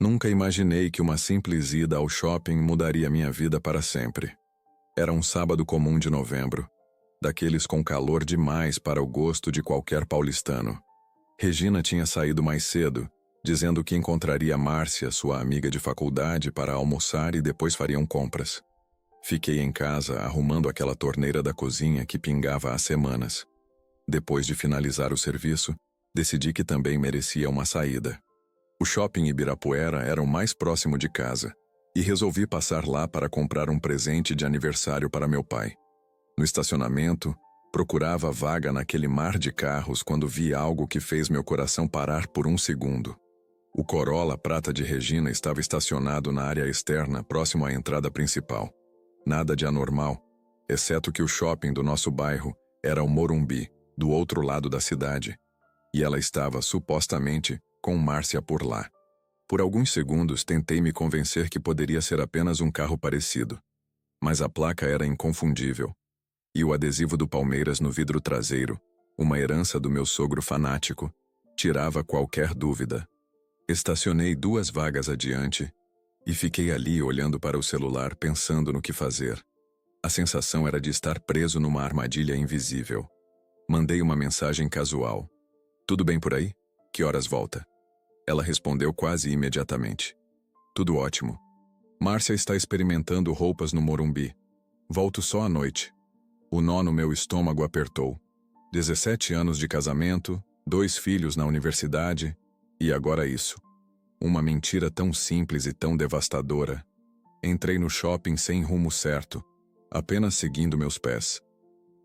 Nunca imaginei que uma simples ida ao shopping mudaria minha vida para sempre. Era um sábado comum de novembro, daqueles com calor demais para o gosto de qualquer paulistano. Regina tinha saído mais cedo, dizendo que encontraria Márcia, sua amiga de faculdade, para almoçar e depois fariam compras. Fiquei em casa arrumando aquela torneira da cozinha que pingava há semanas. Depois de finalizar o serviço, decidi que também merecia uma saída. O shopping Ibirapuera era o mais próximo de casa, e resolvi passar lá para comprar um presente de aniversário para meu pai. No estacionamento, procurava vaga naquele mar de carros quando vi algo que fez meu coração parar por um segundo. O Corolla prata de Regina estava estacionado na área externa, próximo à entrada principal. Nada de anormal, exceto que o shopping do nosso bairro era o Morumbi, do outro lado da cidade, e ela estava, supostamente, com Márcia por lá. Por alguns segundos tentei me convencer que poderia ser apenas um carro parecido, mas a placa era inconfundível, e o adesivo do Palmeiras no vidro traseiro, uma herança do meu sogro fanático, tirava qualquer dúvida. Estacionei 2 vagas adiante e fiquei ali olhando para o celular pensando no que fazer. A sensação era de estar preso numa armadilha invisível. Mandei uma mensagem casual. "Tudo bem por aí? Que horas volta?" Ela respondeu quase imediatamente. "Tudo ótimo. Márcia está experimentando roupas no Morumbi. Volto só à noite." O nó no meu estômago apertou. 17 anos de casamento, 2 filhos na universidade, e agora isso. Uma mentira tão simples e tão devastadora. Entrei no shopping sem rumo certo, apenas seguindo meus pés.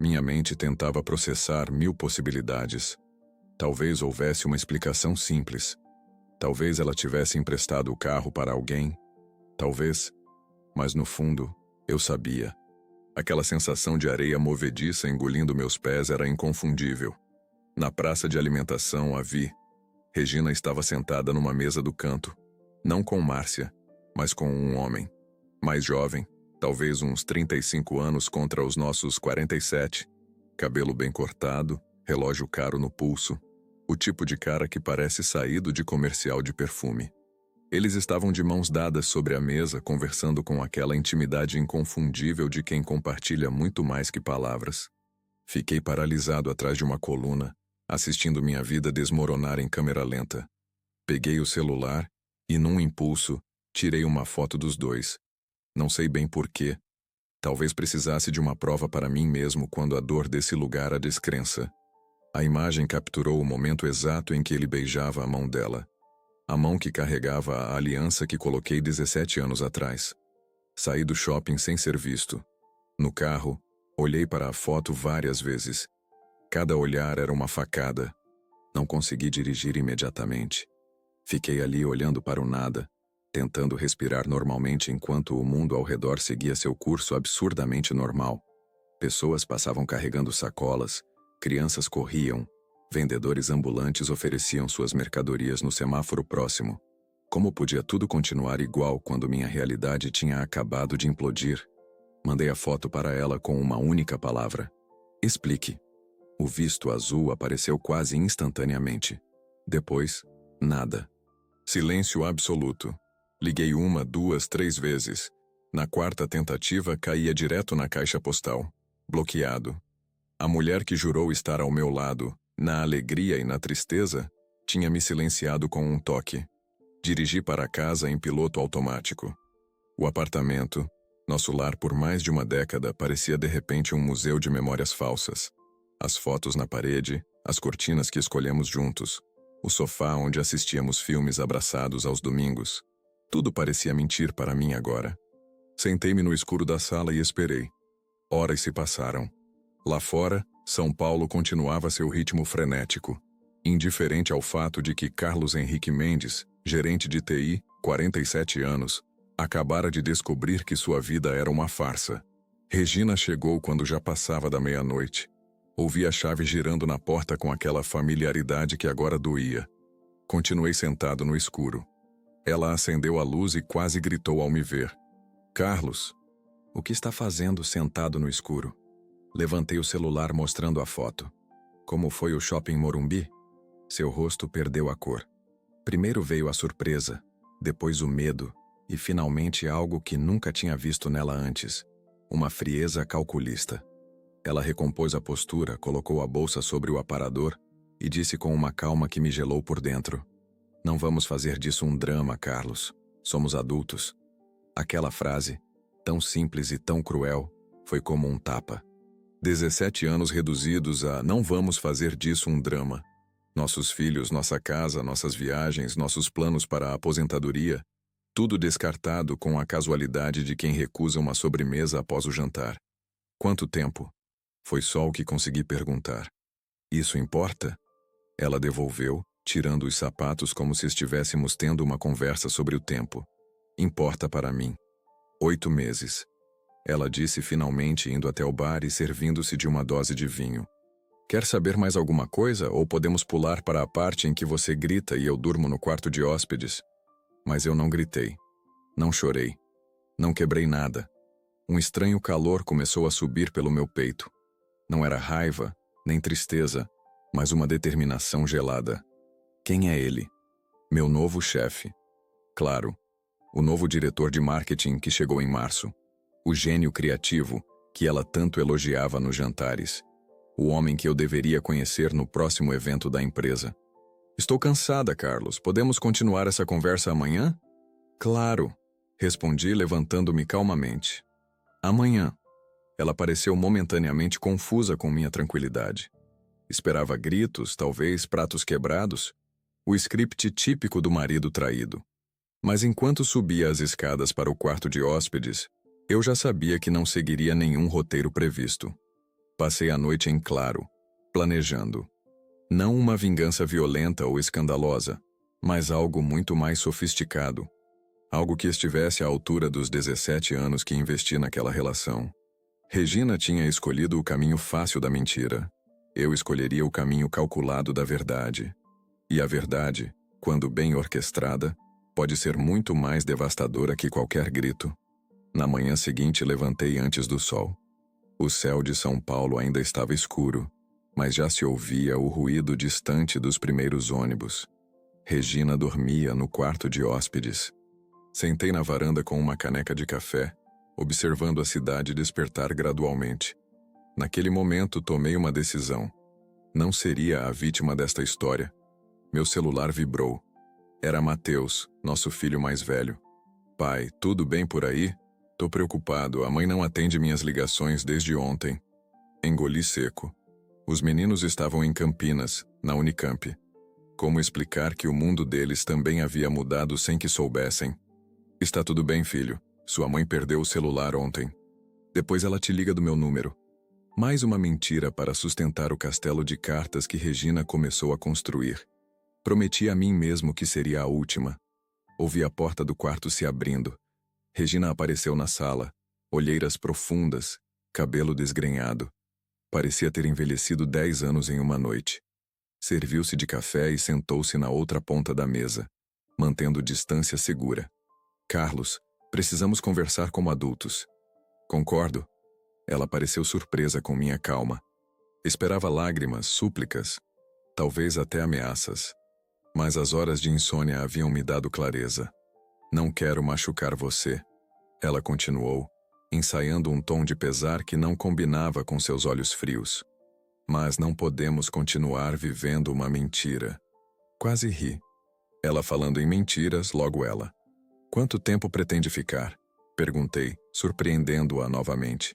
Minha mente tentava processar 1000 possibilidades. Talvez houvesse uma explicação simples. Talvez ela tivesse emprestado o carro para alguém. Talvez. Mas no fundo, eu sabia. Aquela sensação de areia movediça engolindo meus pés era inconfundível. Na praça de alimentação a vi. Regina estava sentada numa mesa do canto. Não com Márcia, mas com um homem. Mais jovem, talvez uns 35 anos contra os nossos 47. Cabelo bem cortado, relógio caro no pulso. O tipo de cara que parece saído de comercial de perfume. Eles estavam de mãos dadas sobre a mesa, conversando com aquela intimidade inconfundível de quem compartilha muito mais que palavras. Fiquei paralisado atrás de uma coluna, assistindo minha vida desmoronar em câmera lenta. Peguei o celular e, num impulso, tirei uma foto dos dois. Não sei bem porquê. Talvez precisasse de uma prova para mim mesmo quando a dor desse lugar a descrença. A imagem capturou o momento exato em que ele beijava a mão dela. A mão que carregava a aliança que coloquei 17 anos atrás. Saí do shopping sem ser visto. No carro, olhei para a foto várias vezes. Cada olhar era uma facada. Não consegui dirigir imediatamente. Fiquei ali olhando para o nada, tentando respirar normalmente enquanto o mundo ao redor seguia seu curso absurdamente normal. Pessoas passavam carregando sacolas, crianças corriam, vendedores ambulantes ofereciam suas mercadorias no semáforo próximo. Como podia tudo continuar igual quando minha realidade tinha acabado de implodir? Mandei a foto para ela com uma única palavra: explique. O visto azul apareceu quase instantaneamente. Depois, nada. Silêncio absoluto. Liguei 1, 2, 3 vezes. Na 4ª tentativa, caía direto na caixa postal. Bloqueado. A mulher que jurou estar ao meu lado, na alegria e na tristeza, tinha me silenciado com um toque. Dirigi para casa em piloto automático. O apartamento, nosso lar por mais de uma década, parecia de repente um museu de memórias falsas. As fotos na parede, as cortinas que escolhemos juntos, o sofá onde assistíamos filmes abraçados aos domingos. Tudo parecia mentir para mim agora. Sentei-me no escuro da sala e esperei. Horas se passaram. Lá fora, São Paulo continuava seu ritmo frenético, indiferente ao fato de que Carlos Henrique Mendes, gerente de TI, 47 anos, acabara de descobrir que sua vida era uma farsa. Regina chegou quando já passava da meia-noite. Ouvi a chave girando na porta com aquela familiaridade que agora doía. Continuei sentado no escuro. Ela acendeu a luz e quase gritou ao me ver. "Carlos, o que está fazendo sentado no escuro?" Levantei o celular mostrando a foto. "Como foi o shopping Morumbi?" Seu rosto perdeu a cor. Primeiro veio a surpresa, depois o medo e finalmente algo que nunca tinha visto nela antes, uma frieza calculista. Ela recompôs a postura, colocou a bolsa sobre o aparador e disse com uma calma que me gelou por dentro: "Não vamos fazer disso um drama, Carlos. Somos adultos." Aquela frase, tão simples e tão cruel, foi como um tapa. 17 anos reduzidos a "não vamos fazer disso um drama." Nossos filhos, nossa casa, nossas viagens, nossos planos para a aposentadoria, tudo descartado com a casualidade de quem recusa uma sobremesa após o jantar. Quanto tempo? Foi só o que consegui perguntar. Isso importa? Ela devolveu, tirando os sapatos como se estivéssemos tendo uma conversa sobre o tempo. Importa para mim. 8 meses. Ela disse finalmente, indo até o bar e servindo-se de uma dose de vinho. Quer saber mais alguma coisa ou podemos pular para a parte em que você grita e eu durmo no quarto de hóspedes? Mas eu não gritei. Não chorei. Não quebrei nada. Um estranho calor começou a subir pelo meu peito. Não era raiva, nem tristeza, mas uma determinação gelada. Quem é ele? Meu novo chefe. Claro, o novo diretor de marketing que chegou em março. O gênio criativo que ela tanto elogiava nos jantares. O homem que eu deveria conhecer no próximo evento da empresa. Estou cansada, Carlos. Podemos continuar essa conversa amanhã? Claro, respondi levantando-me calmamente. Amanhã. Ela pareceu momentaneamente confusa com minha tranquilidade. Esperava gritos, talvez pratos quebrados, o script típico do marido traído. Mas enquanto subia as escadas para o quarto de hóspedes, eu já sabia que não seguiria nenhum roteiro previsto. Passei a noite em claro, planejando. Não uma vingança violenta ou escandalosa, mas algo muito mais sofisticado. Algo que estivesse à altura dos 17 anos que investi naquela relação. Regina tinha escolhido o caminho fácil da mentira. Eu escolheria o caminho calculado da verdade. E a verdade, quando bem orquestrada, pode ser muito mais devastadora que qualquer grito. Na manhã seguinte levantei antes do sol. O céu de São Paulo ainda estava escuro, mas já se ouvia o ruído distante dos primeiros ônibus. Regina dormia no quarto de hóspedes. Sentei na varanda com uma caneca de café, observando a cidade despertar gradualmente. Naquele momento tomei uma decisão. Não seria a vítima desta história. Meu celular vibrou. Era Mateus, nosso filho mais velho. Pai, tudo bem por aí? Tô preocupado, a mãe não atende minhas ligações desde ontem. Engoli seco. Os meninos estavam em Campinas, na Unicamp. Como explicar que o mundo deles também havia mudado sem que soubessem? Está tudo bem, filho. Sua mãe perdeu o celular ontem. Depois ela te liga do meu número. Mais uma mentira para sustentar o castelo de cartas que Regina começou a construir. Prometi a mim mesmo que seria a última. Ouvi a porta do quarto se abrindo. Regina apareceu na sala, olheiras profundas, cabelo desgrenhado. Parecia ter envelhecido 10 anos em uma noite. Serviu-se de café e sentou-se na outra ponta da mesa, mantendo distância segura. Carlos, precisamos conversar como adultos. Concordo. Ela pareceu surpresa com minha calma. Esperava lágrimas, súplicas, talvez até ameaças. Mas as horas de insônia haviam me dado clareza. Não quero machucar você, ela continuou, ensaiando um tom de pesar que não combinava com seus olhos frios. Mas não podemos continuar vivendo uma mentira. Quase ri. Ela falando em mentiras, logo ela. Quanto tempo pretende ficar? Perguntei, surpreendendo-a novamente.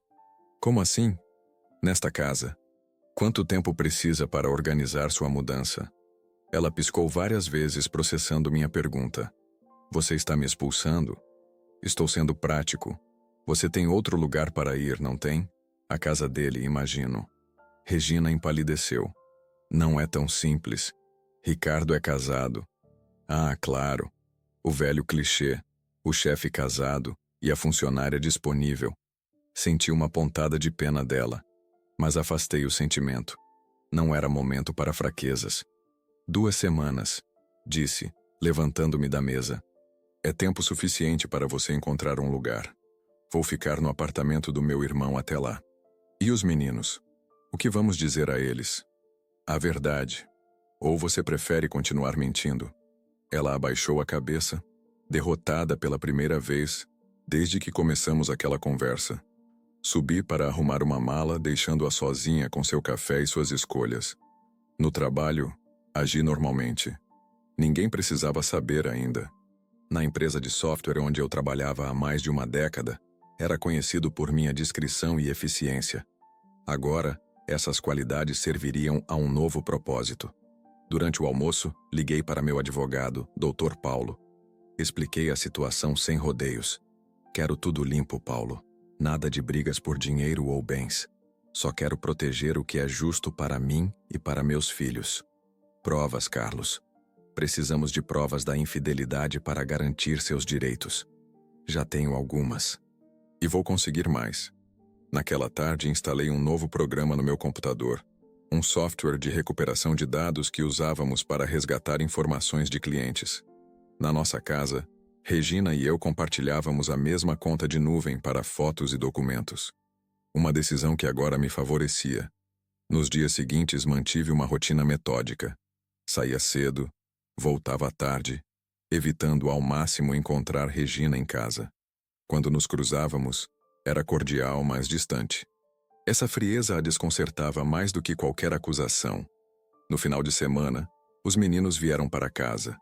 Como assim? Nesta casa. Quanto tempo precisa para organizar sua mudança? Ela piscou várias vezes processando minha pergunta. Você está me expulsando? Estou sendo prático. Você tem outro lugar para ir, não tem? A casa dele, imagino. Regina empalideceu. Não é tão simples. Ricardo é casado. Ah, claro. O velho clichê. O chefe casado e a funcionária disponível. Senti uma pontada de pena dela, mas afastei o sentimento. Não era momento para fraquezas. 2 semanas, disse, levantando-me da mesa. É tempo suficiente para você encontrar um lugar. Vou ficar no apartamento do meu irmão até lá. E os meninos? O que vamos dizer a eles? A verdade. Ou você prefere continuar mentindo? Ela abaixou a cabeça, Derrotada pela primeira vez, desde que começamos aquela conversa. Subi para arrumar uma mala, deixando-a sozinha com seu café e suas escolhas. No trabalho, agi normalmente. Ninguém precisava saber ainda. Na empresa de software onde eu trabalhava há mais de uma década, era conhecido por minha discrição e eficiência. Agora, essas qualidades serviriam a um novo propósito. Durante o almoço, liguei para meu advogado, Dr. Paulo. Expliquei a situação sem rodeios. Quero tudo limpo, Paulo. Nada de brigas por dinheiro ou bens. Só quero proteger o que é justo para mim e para meus filhos. Provas, Carlos. Precisamos de provas da infidelidade para garantir seus direitos. Já tenho algumas. E vou conseguir mais. Naquela tarde, instalei um novo programa no meu computador. Um software de recuperação de dados que usávamos para resgatar informações de clientes. Na nossa casa, Regina e eu compartilhávamos a mesma conta de nuvem para fotos e documentos. Uma decisão que agora me favorecia. Nos dias seguintes, mantive uma rotina metódica. Saía cedo, voltava à tarde, evitando ao máximo encontrar Regina em casa. Quando nos cruzávamos, era cordial, mas distante. Essa frieza a desconcertava mais do que qualquer acusação. No final de semana, os meninos vieram para casa.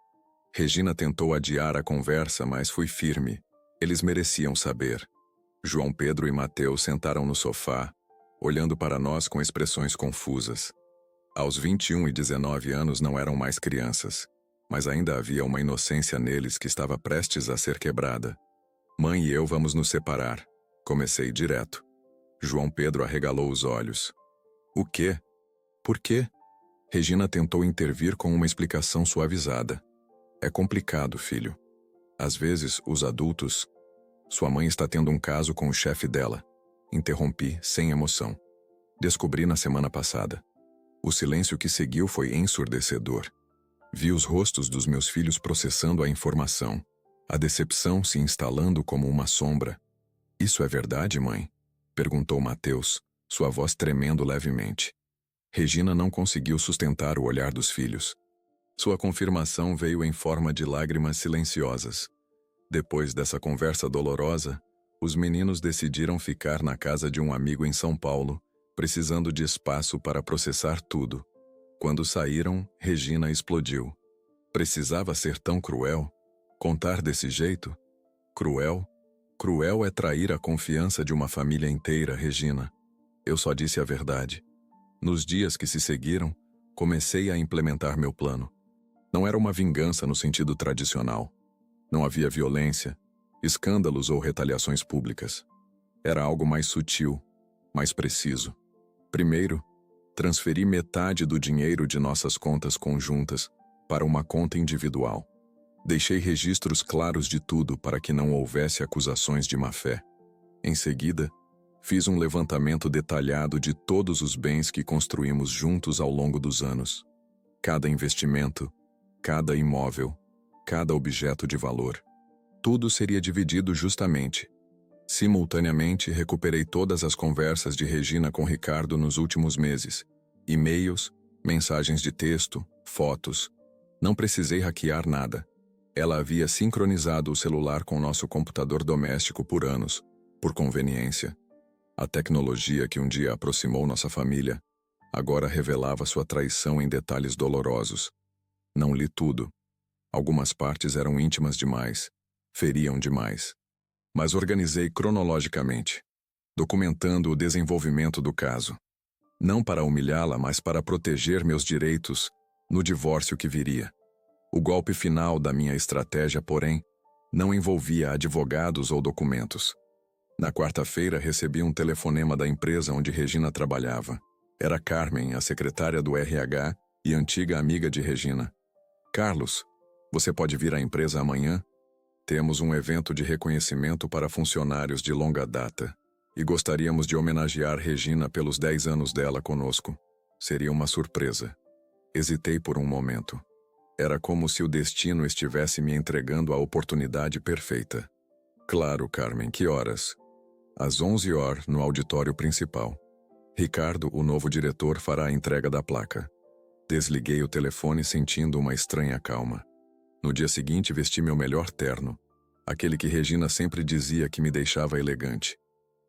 Regina tentou adiar a conversa, mas fui firme. Eles mereciam saber. João Pedro e Mateus sentaram no sofá, olhando para nós com expressões confusas. Aos 21 e 19 anos não eram mais crianças, mas ainda havia uma inocência neles que estava prestes a ser quebrada. Mãe e eu vamos nos separar. Comecei direto. João Pedro arregalou os olhos. O quê? Por quê? Regina tentou intervir com uma explicação suavizada. É complicado, filho. Às vezes, os adultos... Sua mãe está tendo um caso com o chefe dela. Interrompi, sem emoção. Descobri na semana passada. O silêncio que seguiu foi ensurdecedor. Vi os rostos dos meus filhos processando a informação. A decepção se instalando como uma sombra. Isso é verdade, mãe? Perguntou Mateus, sua voz tremendo levemente. Regina não conseguiu sustentar o olhar dos filhos. Sua confirmação veio em forma de lágrimas silenciosas. Depois dessa conversa dolorosa, os meninos decidiram ficar na casa de um amigo em São Paulo, precisando de espaço para processar tudo. Quando saíram, Regina explodiu. Precisava ser tão cruel? Contar desse jeito? Cruel? Cruel é trair a confiança de uma família inteira, Regina. Eu só disse a verdade. Nos dias que se seguiram, comecei a implementar meu plano. Não era uma vingança no sentido tradicional. Não havia violência, escândalos ou retaliações públicas. Era algo mais sutil, mais preciso. Primeiro, transferi metade do dinheiro de nossas contas conjuntas para uma conta individual. Deixei registros claros de tudo para que não houvesse acusações de má-fé. Em seguida, fiz um levantamento detalhado de todos os bens que construímos juntos ao longo dos anos. Cada investimento, cada imóvel, cada objeto de valor. Tudo seria dividido justamente. Simultaneamente, recuperei todas as conversas de Regina com Ricardo nos últimos meses. E-mails, mensagens de texto, fotos. Não precisei hackear nada. Ela havia sincronizado o celular com nosso computador doméstico por anos, por conveniência. A tecnologia que um dia aproximou nossa família, agora revelava sua traição em detalhes dolorosos. Não li tudo. Algumas partes eram íntimas demais, feriam demais. Mas organizei cronologicamente, documentando o desenvolvimento do caso. Não para humilhá-la, mas para proteger meus direitos no divórcio que viria. O golpe final da minha estratégia, porém, não envolvia advogados ou documentos. Na quarta-feira, recebi um telefonema da empresa onde Regina trabalhava. Era Carmen, a secretária do RH e antiga amiga de Regina. Carlos, você pode vir à empresa amanhã? Temos um evento de reconhecimento para funcionários de longa data e gostaríamos de homenagear Regina pelos 10 anos dela conosco. Seria uma surpresa. Hesitei por um momento. Era como se o destino estivesse me entregando a oportunidade perfeita. Claro, Carmen, que horas? Às 11 horas, no auditório principal. Ricardo, o novo diretor, fará a entrega da placa. Desliguei o telefone sentindo uma estranha calma. No dia seguinte, vesti meu melhor terno, aquele que Regina sempre dizia que me deixava elegante.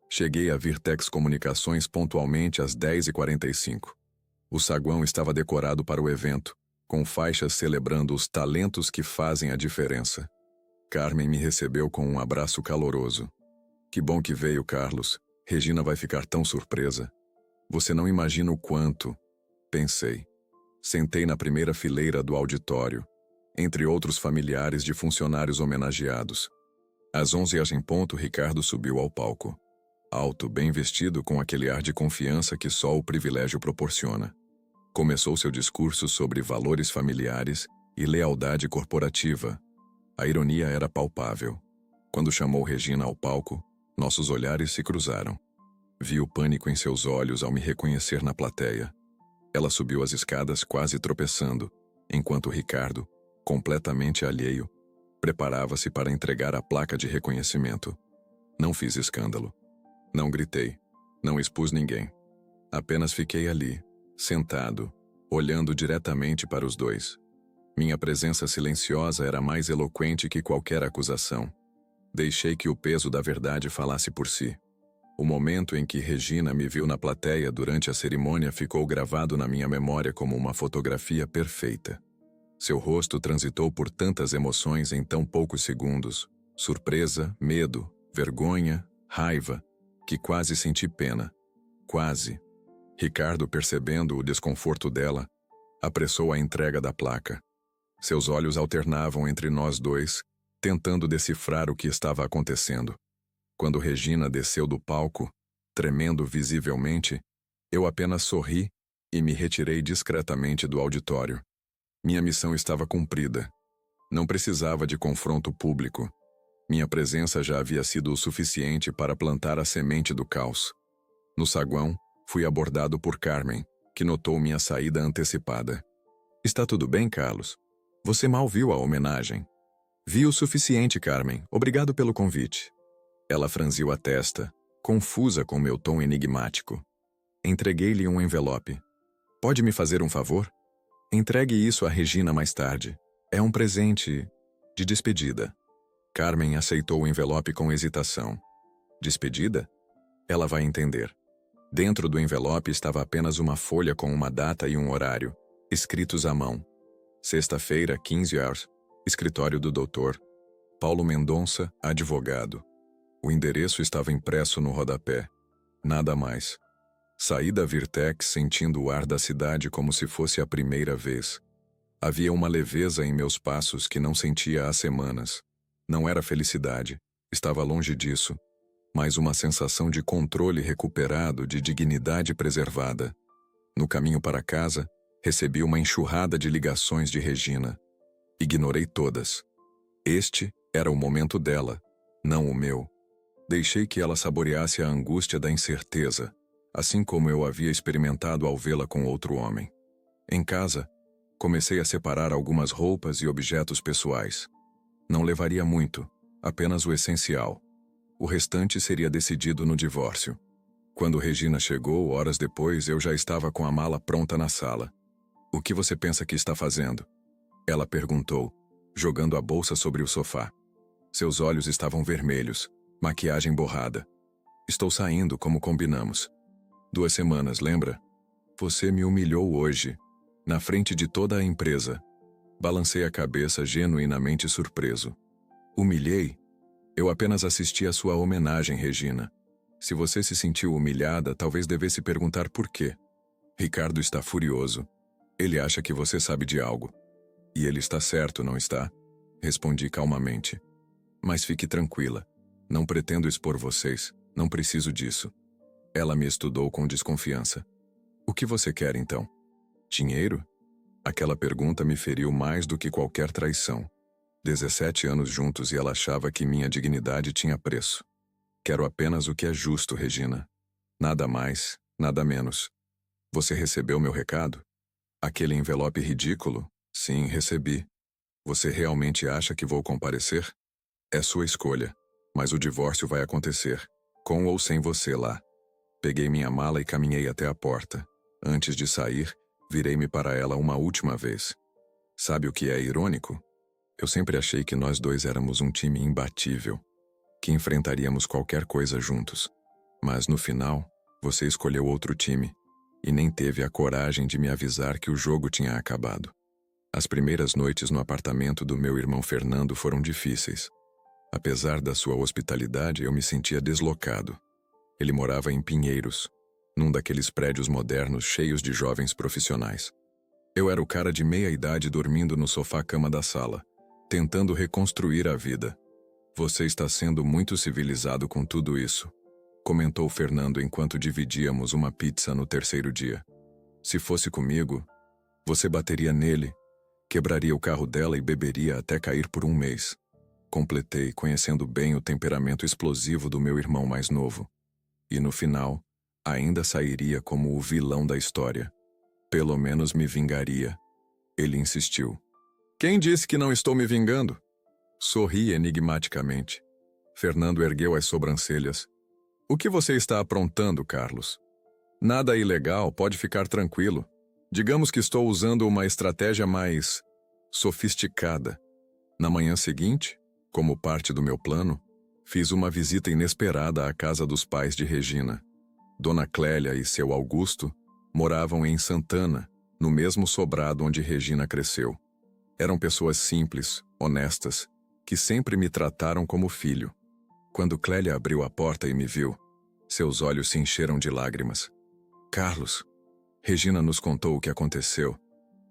Cheguei a Virtex Comunicações pontualmente às 10h45. O saguão estava decorado para o evento, com faixas celebrando os talentos que fazem a diferença. Carmen me recebeu com um abraço caloroso. Que bom que veio, Carlos. Regina vai ficar tão surpresa. Você não imagina o quanto, pensei. Sentei na primeira fileira do auditório, entre outros familiares de funcionários homenageados. Às 11h em ponto, Ricardo subiu ao palco. Alto, bem vestido, com aquele ar de confiança que só o privilégio proporciona. Começou seu discurso sobre valores familiares e lealdade corporativa. A ironia era palpável. Quando chamou Regina ao palco, nossos olhares se cruzaram. Vi o pânico em seus olhos ao me reconhecer na plateia. Ela subiu as escadas quase tropeçando, enquanto Ricardo, completamente alheio, preparava-se para entregar a placa de reconhecimento. Não fiz escândalo. Não gritei. Não expus ninguém. Apenas fiquei ali, sentado, olhando diretamente para os dois. Minha presença silenciosa era mais eloquente que qualquer acusação. Deixei que o peso da verdade falasse por si. O momento em que Regina me viu na plateia durante a cerimônia ficou gravado na minha memória como uma fotografia perfeita. Seu rosto transitou por tantas emoções em tão poucos segundos, surpresa, medo, vergonha, raiva, que quase senti pena. Quase. Ricardo, percebendo o desconforto dela, apressou a entrega da placa. Seus olhos alternavam entre nós dois, tentando decifrar o que estava acontecendo. Quando Regina desceu do palco, tremendo visivelmente, eu apenas sorri e me retirei discretamente do auditório. Minha missão estava cumprida. Não precisava de confronto público. Minha presença já havia sido o suficiente para plantar a semente do caos. No saguão, fui abordado por Carmen, que notou minha saída antecipada. Está tudo bem, Carlos? Você mal viu a homenagem. Vi o suficiente, Carmen. Obrigado pelo convite. Ela franziu a testa, confusa com meu tom enigmático. Entreguei-lhe um envelope. Pode me fazer um favor? Entregue isso a Regina mais tarde. É um presente de despedida. Carmen aceitou o envelope com hesitação. Despedida? Ela vai entender. Dentro do envelope estava apenas uma folha com uma data e um horário, escritos à mão. Sexta-feira, 15 horas, escritório do Dr. Paulo Mendonça, advogado. O endereço estava impresso no rodapé. Nada mais. Saí da Virtex sentindo o ar da cidade como se fosse a primeira vez. Havia uma leveza em meus passos que não sentia há semanas. Não era felicidade, estava longe disso, mas uma sensação de controle recuperado, de dignidade preservada. No caminho para casa, recebi uma enxurrada de ligações de Regina. Ignorei todas. Este era o momento dela, não o meu. Deixei que ela saboreasse a angústia da incerteza, assim como eu havia experimentado ao vê-la com outro homem. Em casa, comecei a separar algumas roupas e objetos pessoais. Não levaria muito, apenas o essencial. O restante seria decidido no divórcio. Quando Regina chegou, horas depois, eu já estava com a mala pronta na sala. O que você pensa que está fazendo? Ela perguntou, jogando a bolsa sobre o sofá. Seus olhos estavam vermelhos, maquiagem borrada. Estou saindo, como combinamos. 2 semanas, lembra? Você me humilhou hoje, na frente de toda a empresa. Balancei a cabeça genuinamente surpreso. Humilhei? Eu apenas assisti à sua homenagem, Regina. Se você se sentiu humilhada, talvez devesse perguntar por quê. Ricardo está furioso. Ele acha que você sabe de algo. E ele está certo, não está? Respondi calmamente. Mas fique tranquila. Não pretendo expor vocês. Não preciso disso. Ela me estudou com desconfiança. O que você quer, então? Dinheiro? Aquela pergunta me feriu mais do que qualquer traição. 17 anos juntos e ela achava que minha dignidade tinha preço. Quero apenas o que é justo, Regina. Nada mais, nada menos. Você recebeu meu recado? Aquele envelope ridículo? Sim, recebi. Você realmente acha que vou comparecer? É sua escolha, mas o divórcio vai acontecer, com ou sem você lá. Peguei minha mala e caminhei até a porta. Antes de sair, virei-me para ela uma última vez. Sabe o que é irônico? Eu sempre achei que nós dois éramos um time imbatível, que enfrentaríamos qualquer coisa juntos. Mas no final, você escolheu outro time e nem teve a coragem de me avisar que o jogo tinha acabado. As primeiras noites no apartamento do meu irmão Fernando foram difíceis. Apesar da sua hospitalidade, eu me sentia deslocado. Ele morava em Pinheiros, num daqueles prédios modernos cheios de jovens profissionais. Eu era o cara de meia-idade dormindo no sofá-cama da sala, tentando reconstruir a vida. Você está sendo muito civilizado com tudo isso, comentou Fernando enquanto dividíamos uma pizza no terceiro dia. Se fosse comigo, você bateria nele, quebraria o carro dela e beberia até cair por um mês. Completei, conhecendo bem o temperamento explosivo do meu irmão mais novo. E no final, ainda sairia como o vilão da história. Pelo menos me vingaria. Ele insistiu. Quem disse que não estou me vingando? Sorri enigmaticamente. Fernando ergueu as sobrancelhas. O que você está aprontando, Carlos? Nada ilegal, pode ficar tranquilo. Digamos que estou usando uma estratégia mais sofisticada. Na manhã seguinte, como parte do meu plano, fiz uma visita inesperada à casa dos pais de Regina. Dona Clélia e seu Augusto moravam em Santana, no mesmo sobrado onde Regina cresceu. Eram pessoas simples, honestas, que sempre me trataram como filho. Quando Clélia abriu a porta e me viu, seus olhos se encheram de lágrimas. Carlos, Regina nos contou o que aconteceu.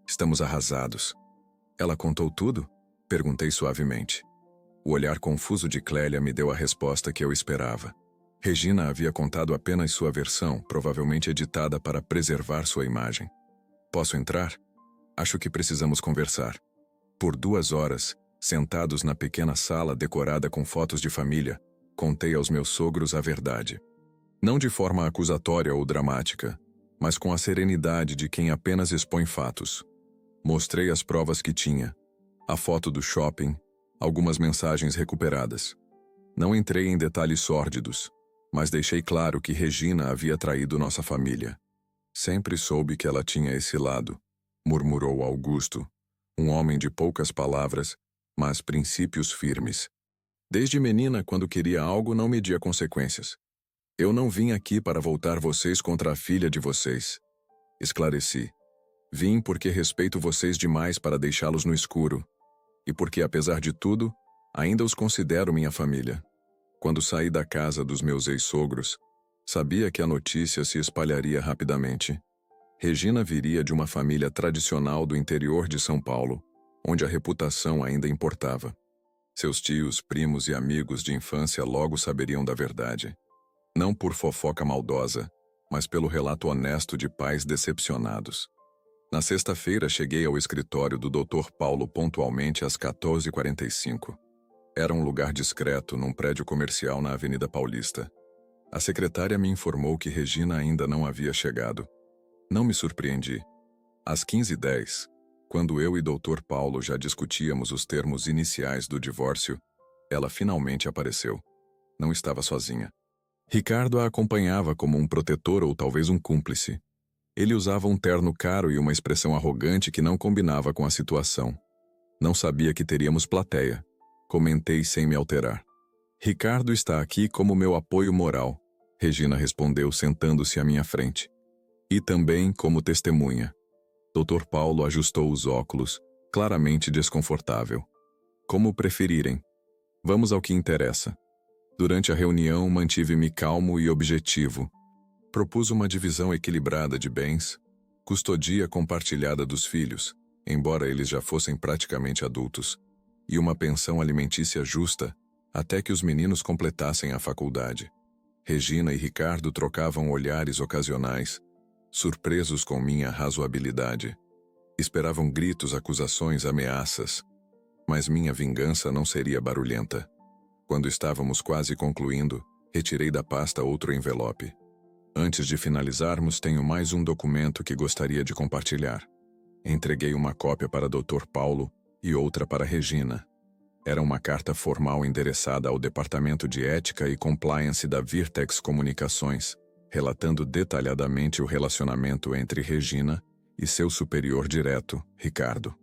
Estamos arrasados. Ela contou tudo? Perguntei suavemente. O olhar confuso de Clélia me deu a resposta que eu esperava. Regina havia contado apenas sua versão, provavelmente editada para preservar sua imagem. Posso entrar? Acho que precisamos conversar. Por 2 horas, sentados na pequena sala decorada com fotos de família, contei aos meus sogros a verdade. Não de forma acusatória ou dramática, mas com a serenidade de quem apenas expõe fatos. Mostrei as provas que tinha, a foto do shopping, algumas mensagens recuperadas. Não entrei em detalhes sórdidos, mas deixei claro que Regina havia traído nossa família. Sempre soube que ela tinha esse lado, murmurou Augusto, um homem de poucas palavras, mas princípios firmes. Desde menina, quando queria algo, não media consequências. Eu não vim aqui para voltar vocês contra a filha de vocês. Esclareci. Vim porque respeito vocês demais para deixá-los no escuro, e porque, apesar de tudo, ainda os considero minha família. Quando saí da casa dos meus ex-sogros, sabia que a notícia se espalharia rapidamente. Regina viria de uma família tradicional do interior de São Paulo, onde a reputação ainda importava. Seus tios, primos e amigos de infância logo saberiam da verdade. Não por fofoca maldosa, mas pelo relato honesto de pais decepcionados. Na sexta-feira cheguei ao escritório do Dr. Paulo pontualmente às 14h45. Era um lugar discreto, num prédio comercial na Avenida Paulista. A secretária me informou que Regina ainda não havia chegado. Não me surpreendi. Às 15h10, quando eu e Dr. Paulo já discutíamos os termos iniciais do divórcio, ela finalmente apareceu. Não estava sozinha. Ricardo a acompanhava como um protetor ou talvez um cúmplice. Ele usava um terno caro e uma expressão arrogante que não combinava com a situação. Não sabia que teríamos plateia. Comentei sem me alterar. Ricardo está aqui como meu apoio moral, Regina respondeu sentando-se à minha frente. E também como testemunha. Dr. Paulo ajustou os óculos, claramente desconfortável. Como preferirem. Vamos ao que interessa. Durante a reunião, mantive-me calmo e objetivo. Propus uma divisão equilibrada de bens, custodia compartilhada dos filhos, embora eles já fossem praticamente adultos, e uma pensão alimentícia justa, até que os meninos completassem a faculdade. Regina e Ricardo trocavam olhares ocasionais, surpresos com minha razoabilidade. Esperavam gritos, acusações, ameaças, mas minha vingança não seria barulhenta. Quando estávamos quase concluindo, retirei da pasta outro envelope. Antes de finalizarmos, tenho mais um documento que gostaria de compartilhar. Entreguei uma cópia para Dr. Paulo e outra para Regina. Era uma carta formal endereçada ao Departamento de Ética e Compliance da Virtex Comunicações, relatando detalhadamente o relacionamento entre Regina e seu superior direto, Ricardo.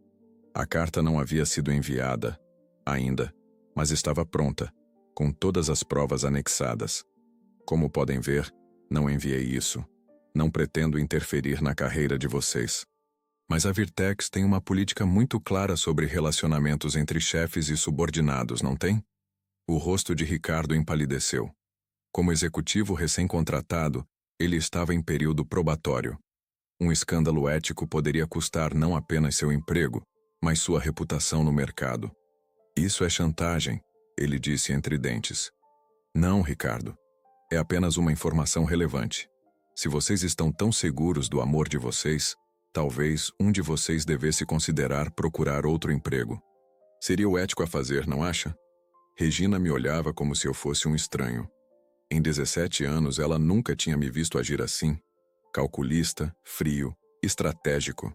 A carta não havia sido enviada ainda, mas estava pronta, com todas as provas anexadas. Como podem ver, não enviei isso. Não pretendo interferir na carreira de vocês. Mas a Virtex tem uma política muito clara sobre relacionamentos entre chefes e subordinados, não tem? O rosto de Ricardo empalideceu. Como executivo recém-contratado, ele estava em período probatório. Um escândalo ético poderia custar não apenas seu emprego, mas sua reputação no mercado. Isso é chantagem, ele disse entre dentes. Não, Ricardo. É apenas uma informação relevante. Se vocês estão tão seguros do amor de vocês, talvez um de vocês devesse considerar procurar outro emprego. Seria o ético a fazer, não acha? Regina me olhava como se eu fosse um estranho. Em 17 anos, ela nunca tinha me visto agir assim. Calculista, frio, estratégico.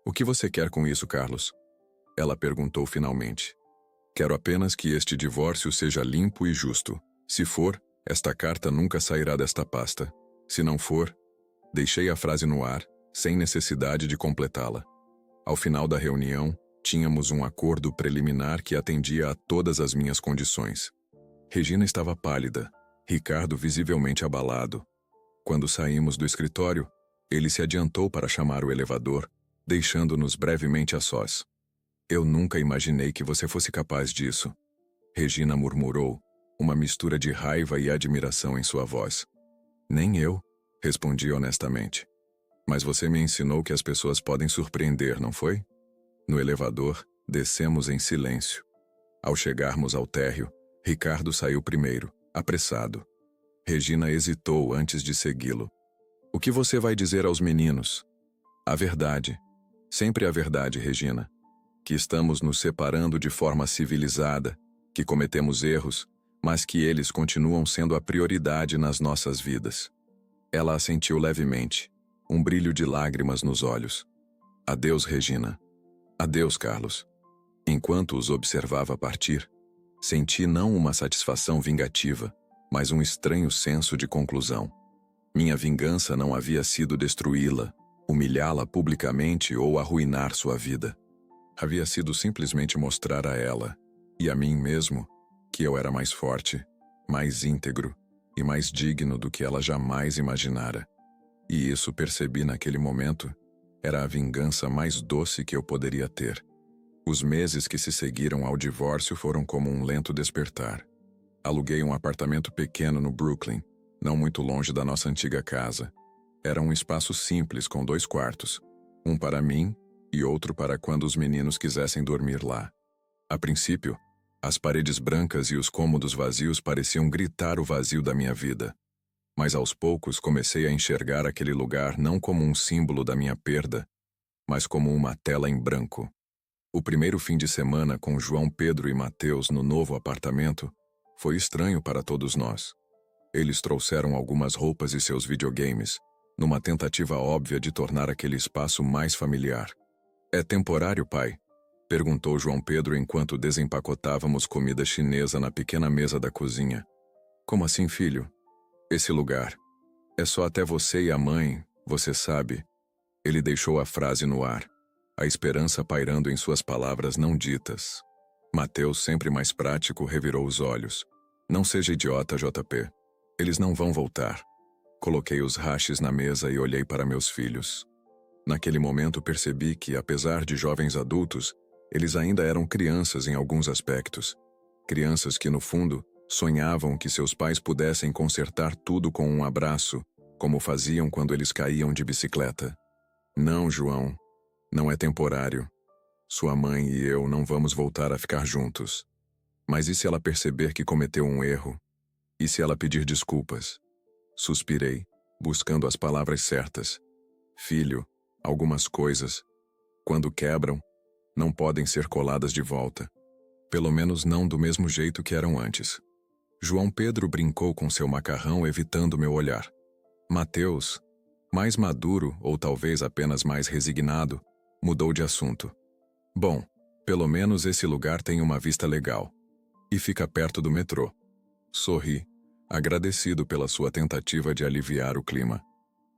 O que você quer com isso, Carlos? Ela perguntou finalmente. Quero apenas que este divórcio seja limpo e justo. Se for, esta carta nunca sairá desta pasta. Se não for, deixei a frase no ar, sem necessidade de completá-la. Ao final da reunião, tínhamos um acordo preliminar que atendia a todas as minhas condições. Regina estava pálida, Ricardo visivelmente abalado. Quando saímos do escritório, ele se adiantou para chamar o elevador, deixando-nos brevemente a sós. Eu nunca imaginei que você fosse capaz disso. Regina murmurou, uma mistura de raiva e admiração em sua voz. Nem eu, respondi honestamente. Mas você me ensinou que as pessoas podem surpreender, não foi? No elevador, descemos em silêncio. Ao chegarmos ao térreo, Ricardo saiu primeiro, apressado. Regina hesitou antes de segui-lo. O que você vai dizer aos meninos? A verdade. Sempre a verdade, Regina. Que estamos nos separando de forma civilizada, que cometemos erros, mas que eles continuam sendo a prioridade nas nossas vidas. Ela assentiu levemente, um brilho de lágrimas nos olhos. Adeus, Regina. Adeus, Carlos. Enquanto os observava partir, senti não uma satisfação vingativa, mas um estranho senso de conclusão. Minha vingança não havia sido destruí-la, humilhá-la publicamente ou arruinar sua vida. Havia sido simplesmente mostrar a ela, e a mim mesmo, que eu era mais forte, mais íntegro e mais digno do que ela jamais imaginara. E isso percebi naquele momento, era a vingança mais doce que eu poderia ter. Os meses que se seguiram ao divórcio foram como um lento despertar. Aluguei um apartamento pequeno no Brooklyn, não muito longe da nossa antiga casa. Era um espaço simples com 2 quartos, um para mim e outro para quando os meninos quisessem dormir lá. A princípio, as paredes brancas e os cômodos vazios pareciam gritar o vazio da minha vida. Mas aos poucos comecei a enxergar aquele lugar não como um símbolo da minha perda, mas como uma tela em branco. O primeiro fim de semana com João Pedro e Mateus no novo apartamento foi estranho para todos nós. Eles trouxeram algumas roupas e seus videogames, numa tentativa óbvia de tornar aquele espaço mais familiar. É temporário, pai? Perguntou João Pedro enquanto desempacotávamos comida chinesa na pequena mesa da cozinha. Como assim, filho? Esse lugar. É só até você e a mãe, você sabe. Ele deixou a frase no ar, a esperança pairando em suas palavras não ditas. Mateus, sempre mais prático, revirou os olhos. Não seja idiota, JP. Eles não vão voltar. Coloquei os hashes na mesa e olhei para meus filhos. Naquele momento percebi que, apesar de jovens adultos, eles ainda eram crianças em alguns aspectos. Crianças que, no fundo, sonhavam que seus pais pudessem consertar tudo com um abraço, como faziam quando eles caíam de bicicleta. Não, João. Não é temporário. Sua mãe e eu não vamos voltar a ficar juntos. Mas e se ela perceber que cometeu um erro? E se ela pedir desculpas? Suspirei, buscando as palavras certas. Filho, algumas coisas, quando quebram, não podem ser coladas de volta. Pelo menos não do mesmo jeito que eram antes. João Pedro brincou com seu macarrão, evitando meu olhar. Mateus, mais maduro ou talvez apenas mais resignado, mudou de assunto. Bom, pelo menos esse lugar tem uma vista legal. E fica perto do metrô. Sorri, agradecido pela sua tentativa de aliviar o clima.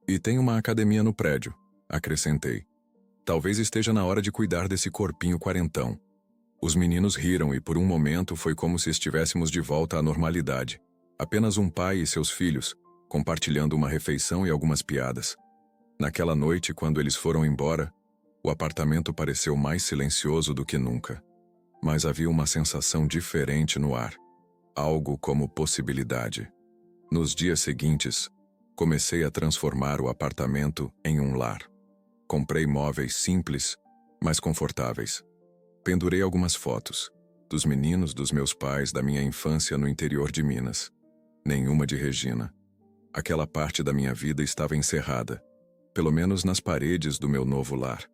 E tem uma academia no prédio, acrescentei. Talvez esteja na hora de cuidar desse corpinho quarentão. Os meninos riram e por um momento foi como se estivéssemos de volta à normalidade. Apenas um pai e seus filhos, compartilhando uma refeição e algumas piadas. Naquela noite, quando eles foram embora, o apartamento pareceu mais silencioso do que nunca. Mas havia uma sensação diferente no ar. Algo como possibilidade. Nos dias seguintes, comecei a transformar o apartamento em um lar. Comprei móveis simples, mas confortáveis. Pendurei algumas fotos, dos meninos dos meus pais da minha infância no interior de Minas. Nenhuma de Regina. Aquela parte da minha vida estava encerrada, pelo menos nas paredes do meu novo lar.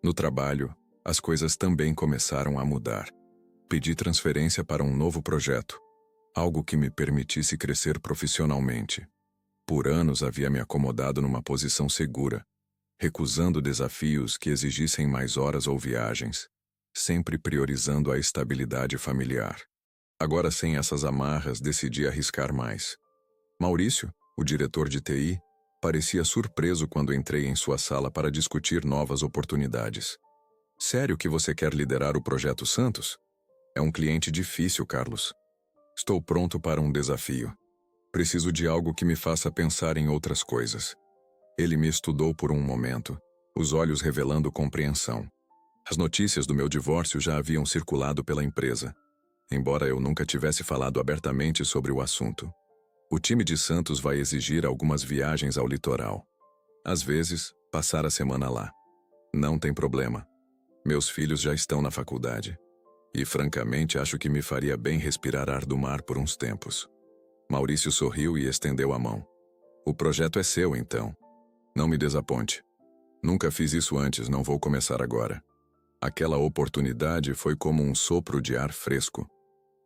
No trabalho, as coisas também começaram a mudar. Pedi transferência para um novo projeto, algo que me permitisse crescer profissionalmente. Por anos havia me acomodado numa posição segura, recusando desafios que exigissem mais horas ou viagens, sempre priorizando a estabilidade familiar. Agora, sem essas amarras, decidi arriscar mais. Maurício, o diretor de TI, parecia surpreso quando entrei em sua sala para discutir novas oportunidades. Sério que você quer liderar o Projeto Santos? É um cliente difícil, Carlos. Estou pronto para um desafio. Preciso de algo que me faça pensar em outras coisas. Ele me estudou por um momento, os olhos revelando compreensão. As notícias do meu divórcio já haviam circulado pela empresa, embora eu nunca tivesse falado abertamente sobre o assunto. O time de Santos vai exigir algumas viagens ao litoral. Às vezes, passar a semana lá. Não tem problema. Meus filhos já estão na faculdade. E, francamente, acho que me faria bem respirar ar do mar por uns tempos. Maurício sorriu e estendeu a mão. O projeto é seu, então. Não me desaponte. Nunca fiz isso antes, não vou começar agora. Aquela oportunidade foi como um sopro de ar fresco.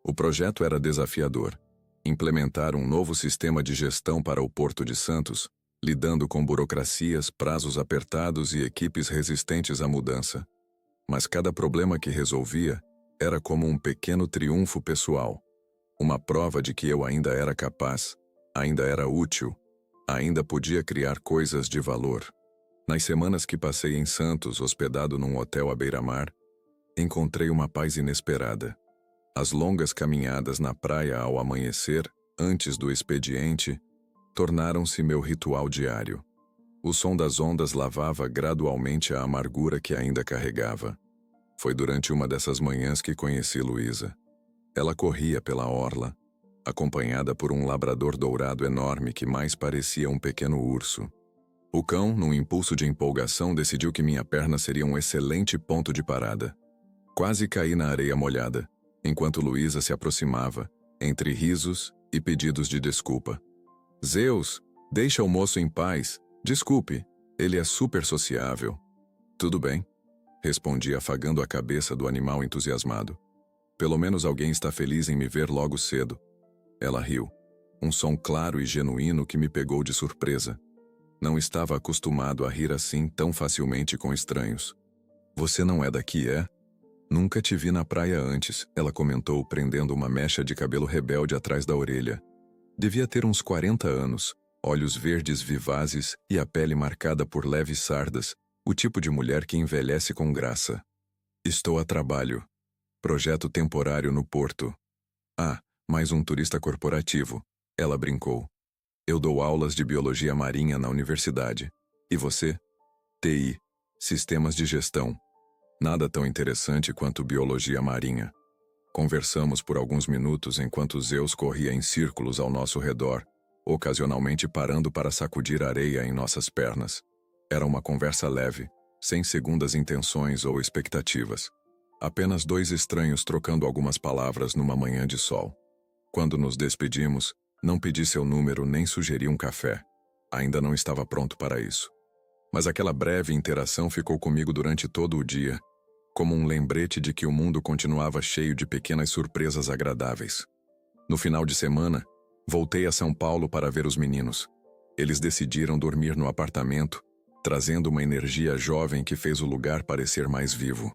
O projeto era desafiador. Implementar um novo sistema de gestão para o Porto de Santos, lidando com burocracias, prazos apertados e equipes resistentes à mudança. Mas cada problema que resolvia era como um pequeno triunfo pessoal. Uma prova de que eu ainda era capaz, ainda era útil, ainda podia criar coisas de valor. Nas semanas que passei em Santos, hospedado num hotel à beira-mar, encontrei uma paz inesperada. As longas caminhadas na praia ao amanhecer, antes do expediente, tornaram-se meu ritual diário. O som das ondas lavava gradualmente a amargura que ainda carregava. Foi durante uma dessas manhãs que conheci Luísa. Ela corria pela orla, acompanhada por um labrador dourado enorme que mais parecia um pequeno urso. O cão, num impulso de empolgação, decidiu que minha perna seria um excelente ponto de parada. Quase caí na areia molhada, enquanto Luísa se aproximava, entre risos e pedidos de desculpa. Zeus, deixa o moço em paz. Desculpe, ele é super sociável. Tudo bem, respondi afagando a cabeça do animal entusiasmado. Pelo menos alguém está feliz em me ver logo cedo. Ela riu, um som claro e genuíno que me pegou de surpresa. Não estava acostumado a rir assim tão facilmente com estranhos. Você não é daqui, é? Nunca te vi na praia antes, ela comentou, prendendo uma mecha de cabelo rebelde atrás da orelha. Devia ter uns 40 anos, olhos verdes vivazes e a pele marcada por leves sardas, o tipo de mulher que envelhece com graça. Estou a trabalho. Projeto temporário no Porto. Ah, mais um turista corporativo, ela brincou. Eu dou aulas de biologia marinha na universidade. E você? TI, sistemas de gestão. Nada tão interessante quanto biologia marinha. Conversamos por alguns minutos enquanto Zeus corria em círculos ao nosso redor, ocasionalmente parando para sacudir areia em nossas pernas. Era uma conversa leve, sem segundas intenções ou expectativas. Apenas dois estranhos trocando algumas palavras numa manhã de sol. Quando nos despedimos, não pedi seu número nem sugeri um café. Ainda não estava pronto para isso. Mas aquela breve interação ficou comigo durante todo o dia, como um lembrete de que o mundo continuava cheio de pequenas surpresas agradáveis. No final de semana, voltei a São Paulo para ver os meninos. Eles decidiram dormir no apartamento, trazendo uma energia jovem que fez o lugar parecer mais vivo.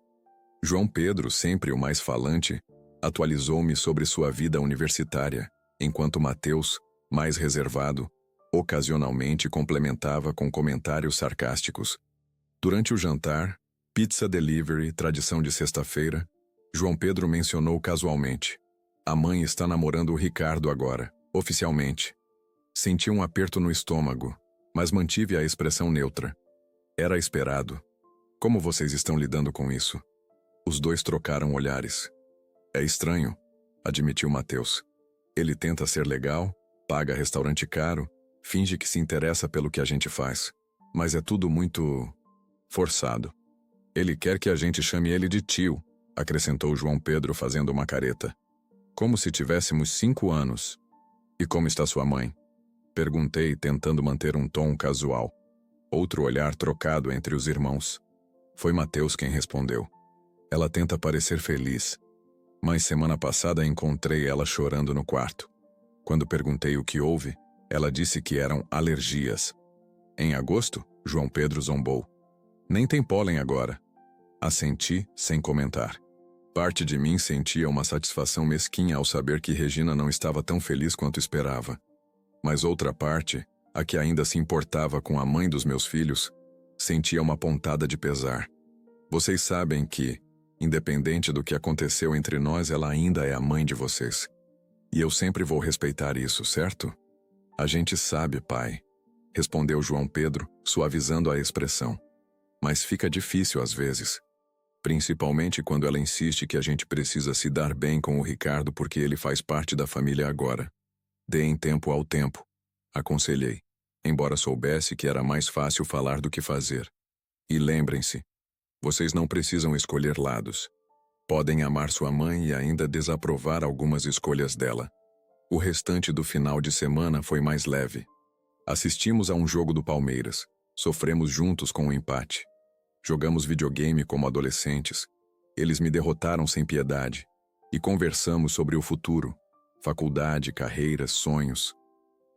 João Pedro, sempre o mais falante, atualizou-me sobre sua vida universitária, enquanto Mateus, mais reservado, ocasionalmente complementava com comentários sarcásticos. Durante o jantar, Pizza delivery, tradição de sexta-feira. João Pedro mencionou casualmente. A mãe está namorando o Ricardo agora, oficialmente. Senti um aperto no estômago, mas mantive a expressão neutra. Era esperado. Como vocês estão lidando com isso? Os dois trocaram olhares. É estranho, admitiu Mateus. Ele tenta ser legal, paga restaurante caro, finge que se interessa pelo que a gente faz. Mas é tudo muito forçado. Ele quer que a gente chame ele de tio, acrescentou João Pedro fazendo uma careta. Como se tivéssemos 5 anos. E como está sua mãe? Perguntei, tentando manter um tom casual. Outro olhar trocado entre os irmãos. Foi Mateus quem respondeu. Ela tenta parecer feliz. Mas semana passada encontrei ela chorando no quarto. Quando perguntei o que houve, ela disse que eram alergias. Em agosto, João Pedro zombou. Nem tem pólen agora. Assenti, sem comentar. Parte de mim sentia uma satisfação mesquinha ao saber que Regina não estava tão feliz quanto esperava. Mas outra parte, a que ainda se importava com a mãe dos meus filhos, sentia uma pontada de pesar. Vocês sabem que, independente do que aconteceu entre nós, ela ainda é a mãe de vocês. E eu sempre vou respeitar isso, certo? A gente sabe, pai, respondeu João Pedro, suavizando a expressão. Mas fica difícil às vezes. Principalmente quando ela insiste que a gente precisa se dar bem com o Ricardo porque ele faz parte da família agora. Deem tempo ao tempo, aconselhei, embora soubesse que era mais fácil falar do que fazer. E lembrem-se, vocês não precisam escolher lados. Podem amar sua mãe e ainda desaprovar algumas escolhas dela. O restante do final de semana foi mais leve. Assistimos a um jogo do Palmeiras. Sofremos juntos com o empate. Jogamos videogame como adolescentes. Eles me derrotaram sem piedade. E conversamos sobre o futuro. Faculdade, carreiras, sonhos.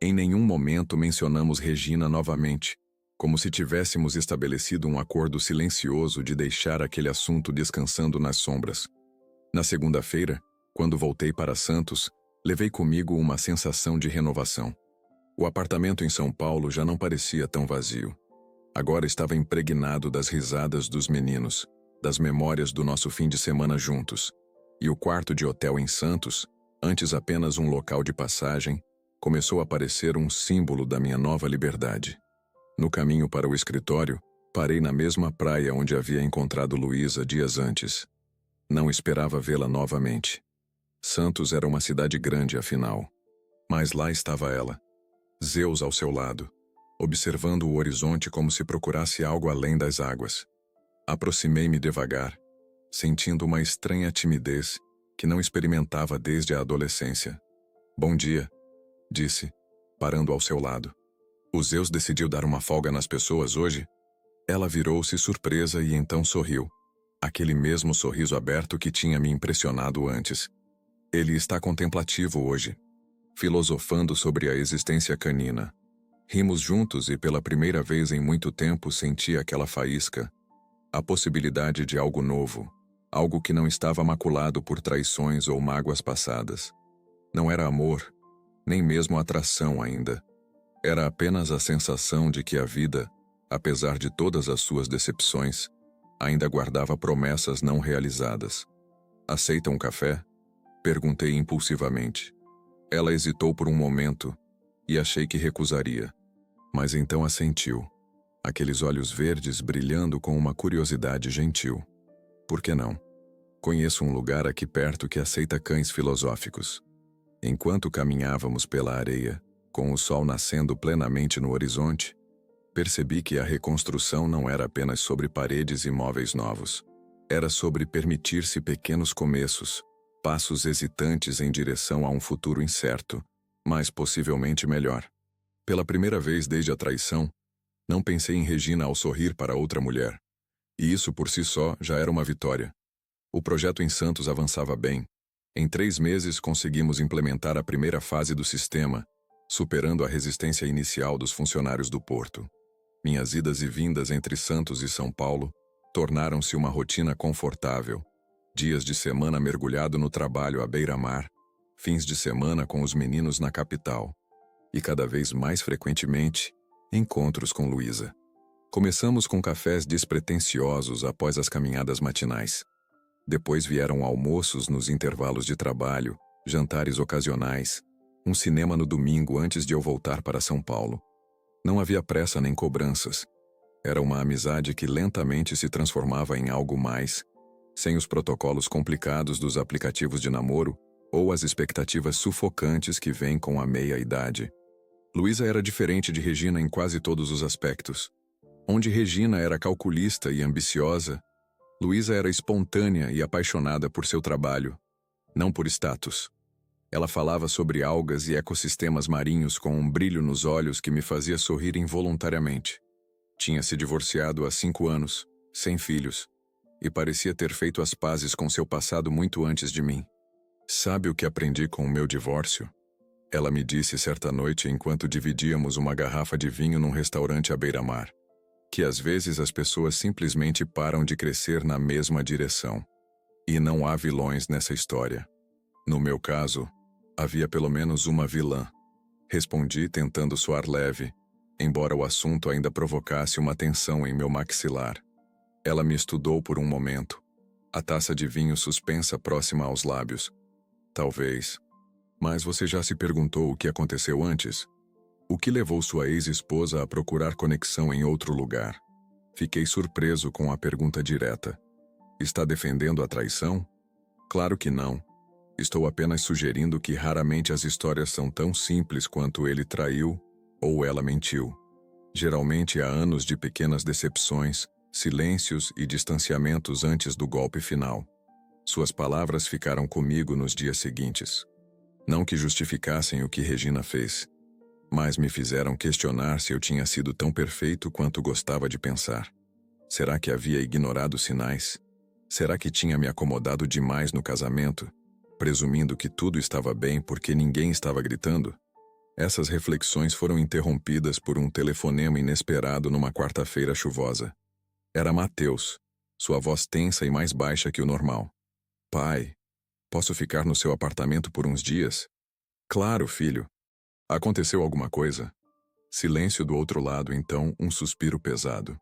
Em nenhum momento mencionamos Regina novamente, como se tivéssemos estabelecido um acordo silencioso de deixar aquele assunto descansando nas sombras. Na segunda-feira, quando voltei para Santos, levei comigo uma sensação de renovação. O apartamento em São Paulo já não parecia tão vazio. Agora estava impregnado das risadas dos meninos, das memórias do nosso fim de semana juntos. E o quarto de hotel em Santos, antes apenas um local de passagem, começou a parecer um símbolo da minha nova liberdade. No caminho para o escritório, parei na mesma praia onde havia encontrado Luísa dias antes. Não esperava vê-la novamente. Santos era uma cidade grande, afinal. Mas lá estava ela, Zeus ao seu lado, observando o horizonte como se procurasse algo além das águas. Aproximei-me devagar, sentindo uma estranha timidez que não experimentava desde a adolescência. Bom dia, disse, parando ao seu lado. O Zeus decidiu dar uma folga nas pessoas hoje? Ela virou-se surpresa e então sorriu. Aquele mesmo sorriso aberto que tinha me impressionado antes. Ele está contemplativo hoje, filosofando sobre a existência canina. Rimos juntos e pela primeira vez em muito tempo senti aquela faísca, a possibilidade de algo novo, algo que não estava maculado por traições ou mágoas passadas. Não era amor, nem mesmo atração ainda. Era apenas a sensação de que a vida, apesar de todas as suas decepções, ainda guardava promessas não realizadas. Aceita um café? Perguntei impulsivamente. Ela hesitou por um momento e achei que recusaria. Mas então assentiu, aqueles olhos verdes brilhando com uma curiosidade gentil. Por que não? Conheço um lugar aqui perto que aceita cães filosóficos. Enquanto caminhávamos pela areia, com o sol nascendo plenamente no horizonte, percebi que a reconstrução não era apenas sobre paredes e móveis novos. Era sobre permitir-se pequenos começos, passos hesitantes em direção a um futuro incerto, mas possivelmente melhor. Pela primeira vez desde a traição, não pensei em Regina ao sorrir para outra mulher. E isso por si só já era uma vitória. O projeto em Santos avançava bem. Em 3 meses conseguimos implementar a primeira fase do sistema, superando a resistência inicial dos funcionários do porto. Minhas idas e vindas entre Santos e São Paulo tornaram-se uma rotina confortável. Dias de semana mergulhado no trabalho à beira-mar, fins de semana com os meninos na capital. E cada vez mais frequentemente, encontros com Luísa. Começamos com cafés despretensiosos após as caminhadas matinais. Depois vieram almoços nos intervalos de trabalho, jantares ocasionais, um cinema no domingo antes de eu voltar para São Paulo. Não havia pressa nem cobranças. Era uma amizade que lentamente se transformava em algo mais, sem os protocolos complicados dos aplicativos de namoro ou as expectativas sufocantes que vêm com a meia-idade. Luísa era diferente de Regina em quase todos os aspectos. Onde Regina era calculista e ambiciosa, Luísa era espontânea e apaixonada por seu trabalho, não por status. Ela falava sobre algas e ecossistemas marinhos com um brilho nos olhos que me fazia sorrir involuntariamente. Tinha se divorciado há 5 anos, sem filhos, e parecia ter feito as pazes com seu passado muito antes de mim. Sabe o que aprendi com o meu divórcio? Ela me disse certa noite enquanto dividíamos uma garrafa de vinho num restaurante à beira-mar, que às vezes as pessoas simplesmente param de crescer na mesma direção. E não há vilões nessa história. No meu caso, havia pelo menos uma vilã. Respondi tentando soar leve, embora o assunto ainda provocasse uma tensão em meu maxilar. Ela me estudou por um momento, a taça de vinho suspensa próxima aos lábios. Talvez. Mas você já se perguntou o que aconteceu antes? O que levou sua ex-esposa a procurar conexão em outro lugar? Fiquei surpreso com a pergunta direta. Está defendendo a traição? Claro que não. Estou apenas sugerindo que raramente as histórias são tão simples quanto ele traiu ou ela mentiu. Geralmente há anos de pequenas decepções, silêncios e distanciamentos antes do golpe final. Suas palavras ficaram comigo nos dias seguintes. Não que justificassem o que Regina fez, mas me fizeram questionar se eu tinha sido tão perfeito quanto gostava de pensar. Será que havia ignorado sinais? Será que tinha me acomodado demais no casamento, presumindo que tudo estava bem porque ninguém estava gritando? Essas reflexões foram interrompidas por um telefonema inesperado numa quarta-feira chuvosa. Era Mateus, sua voz tensa e mais baixa que o normal. Pai, posso ficar no seu apartamento por uns dias? Claro, filho. Aconteceu alguma coisa? Silêncio do outro lado, então, um suspiro pesado.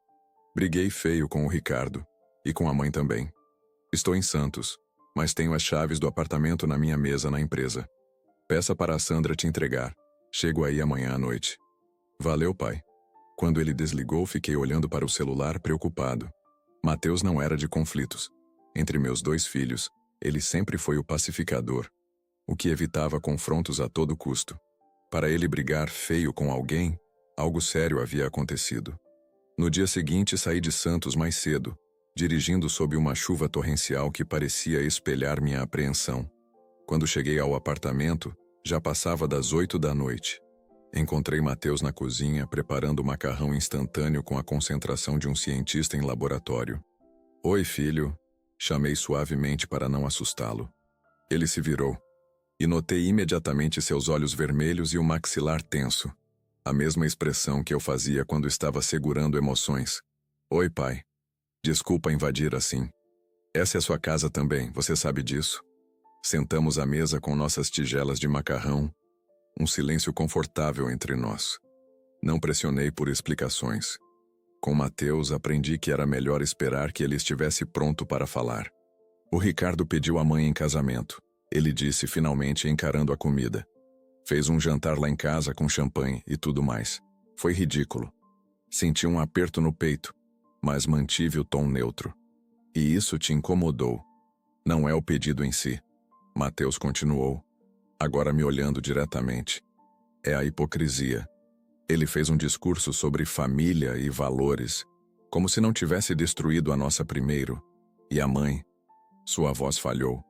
Briguei feio com o Ricardo, e com a mãe também. Estou em Santos, mas tenho as chaves do apartamento na minha mesa na empresa. Peça para a Sandra te entregar. Chego aí amanhã à noite. Valeu, pai. Quando ele desligou, fiquei olhando para o celular preocupado. Mateus não era de conflitos. Entre meus 2 filhos, ele sempre foi o pacificador, o que evitava confrontos a todo custo. Para ele brigar feio com alguém, algo sério havia acontecido. No dia seguinte saí de Santos mais cedo, dirigindo sob uma chuva torrencial que parecia espelhar minha apreensão. Quando cheguei ao apartamento, já passava das 8 da noite. Encontrei Mateus na cozinha preparando macarrão instantâneo com a concentração de um cientista em laboratório. Oi, filho, chamei suavemente para não assustá-lo. Ele se virou. E notei imediatamente seus olhos vermelhos e o maxilar tenso. A mesma expressão que eu fazia quando estava segurando emoções. Oi, pai. Desculpa invadir assim. Essa é sua casa também, você sabe disso. Sentamos à mesa com nossas tigelas de macarrão. Um silêncio confortável entre nós. Não pressionei por explicações. Com Mateus, aprendi que era melhor esperar que ele estivesse pronto para falar. O Ricardo pediu a mãe em casamento. Ele disse finalmente encarando a comida. Fez um jantar lá em casa com champanhe e tudo mais. Foi ridículo. Senti um aperto no peito, mas mantive o tom neutro. E isso te incomodou. Não é o pedido em si. Mateus continuou, agora me olhando diretamente. É a hipocrisia. Ele fez um discurso sobre família e valores, como se não tivesse destruído a nossa primeiro. E a mãe? Sua voz falhou.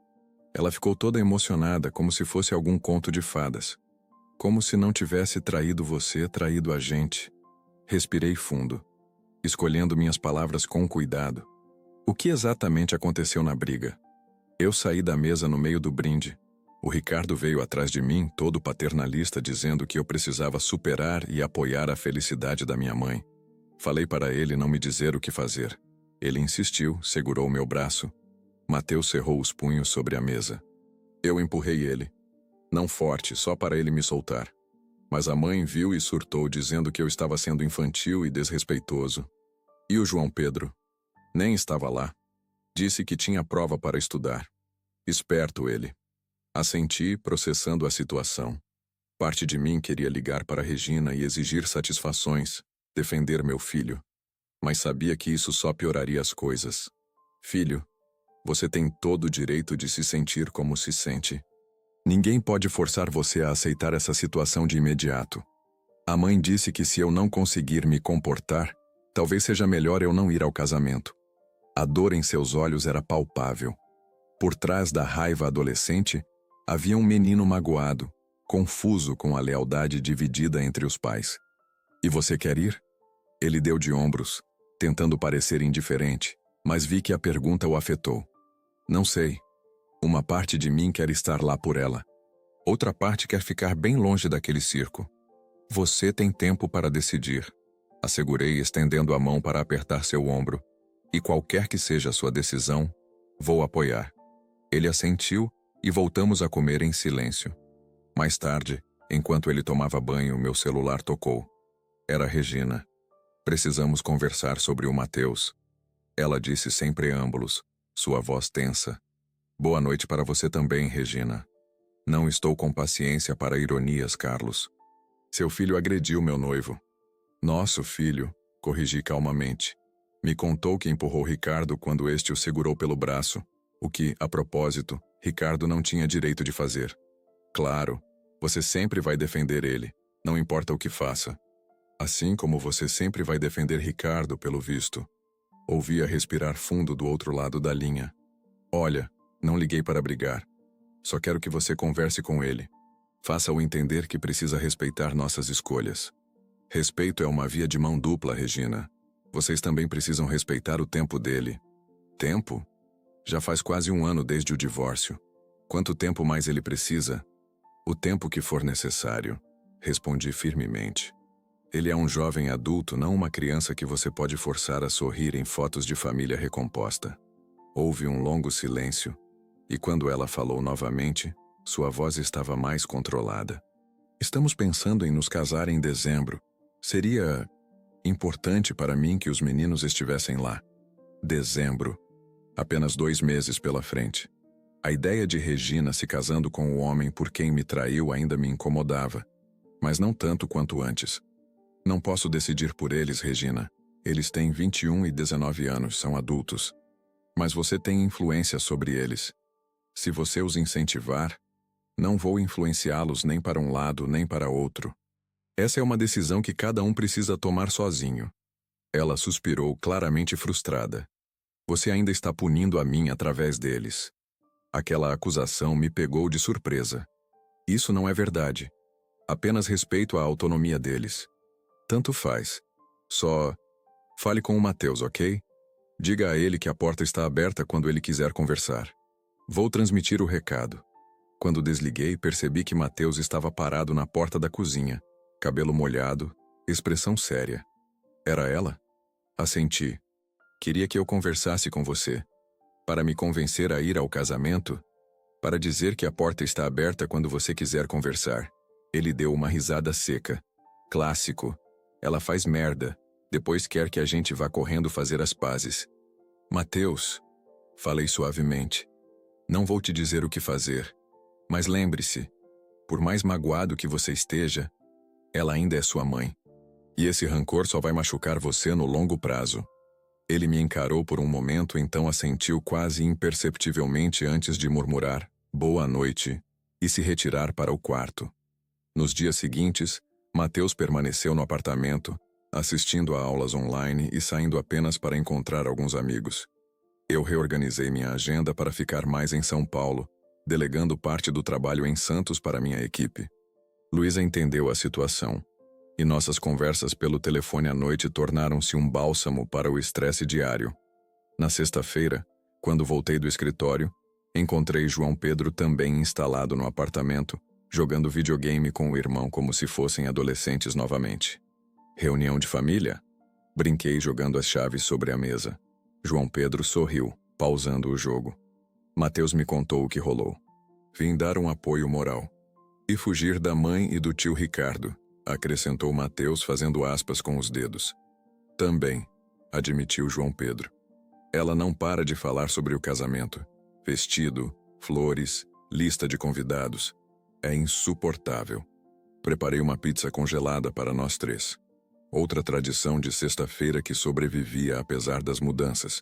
Ela ficou toda emocionada, como se fosse algum conto de fadas. Como se não tivesse traído você, traído a gente. Respirei fundo, escolhendo minhas palavras com cuidado. O que exatamente aconteceu na briga? Eu saí da mesa no meio do brinde. O Ricardo veio atrás de mim, todo paternalista, dizendo que eu precisava superar e apoiar a felicidade da minha mãe. Falei para ele não me dizer o que fazer. Ele insistiu, segurou meu braço. Mateus cerrou os punhos sobre a mesa. Eu empurrei ele. Não forte, só para ele me soltar. Mas a mãe viu e surtou, dizendo que eu estava sendo infantil e desrespeitoso. E o João Pedro? Nem estava lá. Disse que tinha prova para estudar. Esperto ele. Assenti, processando a situação. Parte de mim queria ligar para Regina e exigir satisfações, defender meu filho. Mas sabia que isso só pioraria as coisas. Filho, você tem todo o direito de se sentir como se sente. Ninguém pode forçar você a aceitar essa situação de imediato. A mãe disse que se eu não conseguir me comportar, talvez seja melhor eu não ir ao casamento. A dor em seus olhos era palpável. Por trás da raiva adolescente, havia um menino magoado, confuso com a lealdade dividida entre os pais. E você quer ir? Ele deu de ombros, tentando parecer indiferente, mas vi que a pergunta o afetou. Não sei. Uma parte de mim quer estar lá por ela. Outra parte quer ficar bem longe daquele circo. Você tem tempo para decidir, assegurei, estendendo a mão para apertar seu ombro. E qualquer que seja a sua decisão, vou apoiar. Ele assentiu e voltamos a comer em silêncio. Mais tarde, enquanto ele tomava banho, meu celular tocou. Era Regina. Precisamos conversar sobre o Mateus. Ela disse sem preâmbulos, sua voz tensa. Boa noite para você também, Regina. Não estou com paciência para ironias, Carlos. Seu filho agrediu meu noivo. Nosso filho, corrigi calmamente. Me contou que empurrou Ricardo quando este o segurou pelo braço, o que, a propósito, Ricardo não tinha direito de fazer. Claro, você sempre vai defender ele, não importa o que faça. Assim como você sempre vai defender Ricardo, pelo visto. Ouvia respirar fundo do outro lado da linha. Olha, não liguei para brigar. Só quero que você converse com ele. Faça-o entender que precisa respeitar nossas escolhas. Respeito é uma via de mão dupla, Regina. Vocês também precisam respeitar o tempo dele. Tempo? Já faz quase 1 ano desde o divórcio. Quanto tempo mais ele precisa? O tempo que for necessário, respondi firmemente. Ele é um jovem adulto, não uma criança que você pode forçar a sorrir em fotos de família recomposta. Houve um longo silêncio, e quando ela falou novamente, sua voz estava mais controlada. Estamos pensando em nos casar em dezembro. Seria importante para mim que os meninos estivessem lá. Dezembro. Apenas 2 meses pela frente. A ideia de Regina se casando com o homem por quem me traiu ainda me incomodava, mas não tanto quanto antes. Não posso decidir por eles, Regina. Eles têm 21 e 19 anos, são adultos. Mas você tem influência sobre eles. Se você os incentivar, não vou influenciá-los nem para um lado nem para outro. Essa é uma decisão que cada um precisa tomar sozinho. Ela suspirou, claramente frustrada. Você ainda está punindo a mim através deles. Aquela acusação me pegou de surpresa. Isso não é verdade. Apenas respeito à autonomia deles. Tanto faz. Só fale com o Mateus, ok? Diga a ele que a porta está aberta quando ele quiser conversar. Vou transmitir o recado. Quando desliguei, percebi que Mateus estava parado na porta da cozinha, cabelo molhado, expressão séria. Era ela? Assenti. Queria que eu conversasse com você. Para me convencer a ir ao casamento? Para dizer que a porta está aberta quando você quiser conversar. Ele deu uma risada seca. Clássico. Ela faz merda. Depois quer que a gente vá correndo fazer as pazes. Mateus, falei suavemente. Não vou te dizer o que fazer. Mas lembre-se, por mais magoado que você esteja, ela ainda é sua mãe. E esse rancor só vai machucar você no longo prazo. Ele me encarou por um momento, então assentiu quase imperceptivelmente antes de murmurar, boa noite, e se retirar para o quarto. Nos dias seguintes, Mateus permaneceu no apartamento, assistindo a aulas online e saindo apenas para encontrar alguns amigos. Eu reorganizei minha agenda para ficar mais em São Paulo, delegando parte do trabalho em Santos para minha equipe. Luísa entendeu a situação, e nossas conversas pelo telefone à noite tornaram-se um bálsamo para o estresse diário. Na sexta-feira, quando voltei do escritório, encontrei João Pedro também instalado no apartamento, jogando videogame com o irmão como se fossem adolescentes novamente. Reunião de família? Brinquei jogando as chaves sobre a mesa. João Pedro sorriu, pausando o jogo. Mateus me contou o que rolou. Vim dar um apoio moral. E fugir da mãe e do tio Ricardo, acrescentou Mateus fazendo aspas com os dedos. Também. admitiu João Pedro. Ela não para de falar sobre o casamento. Vestido, flores, lista de convidados. É insuportável. Preparei uma pizza congelada para nós três. Outra tradição de sexta-feira que sobrevivia apesar das mudanças.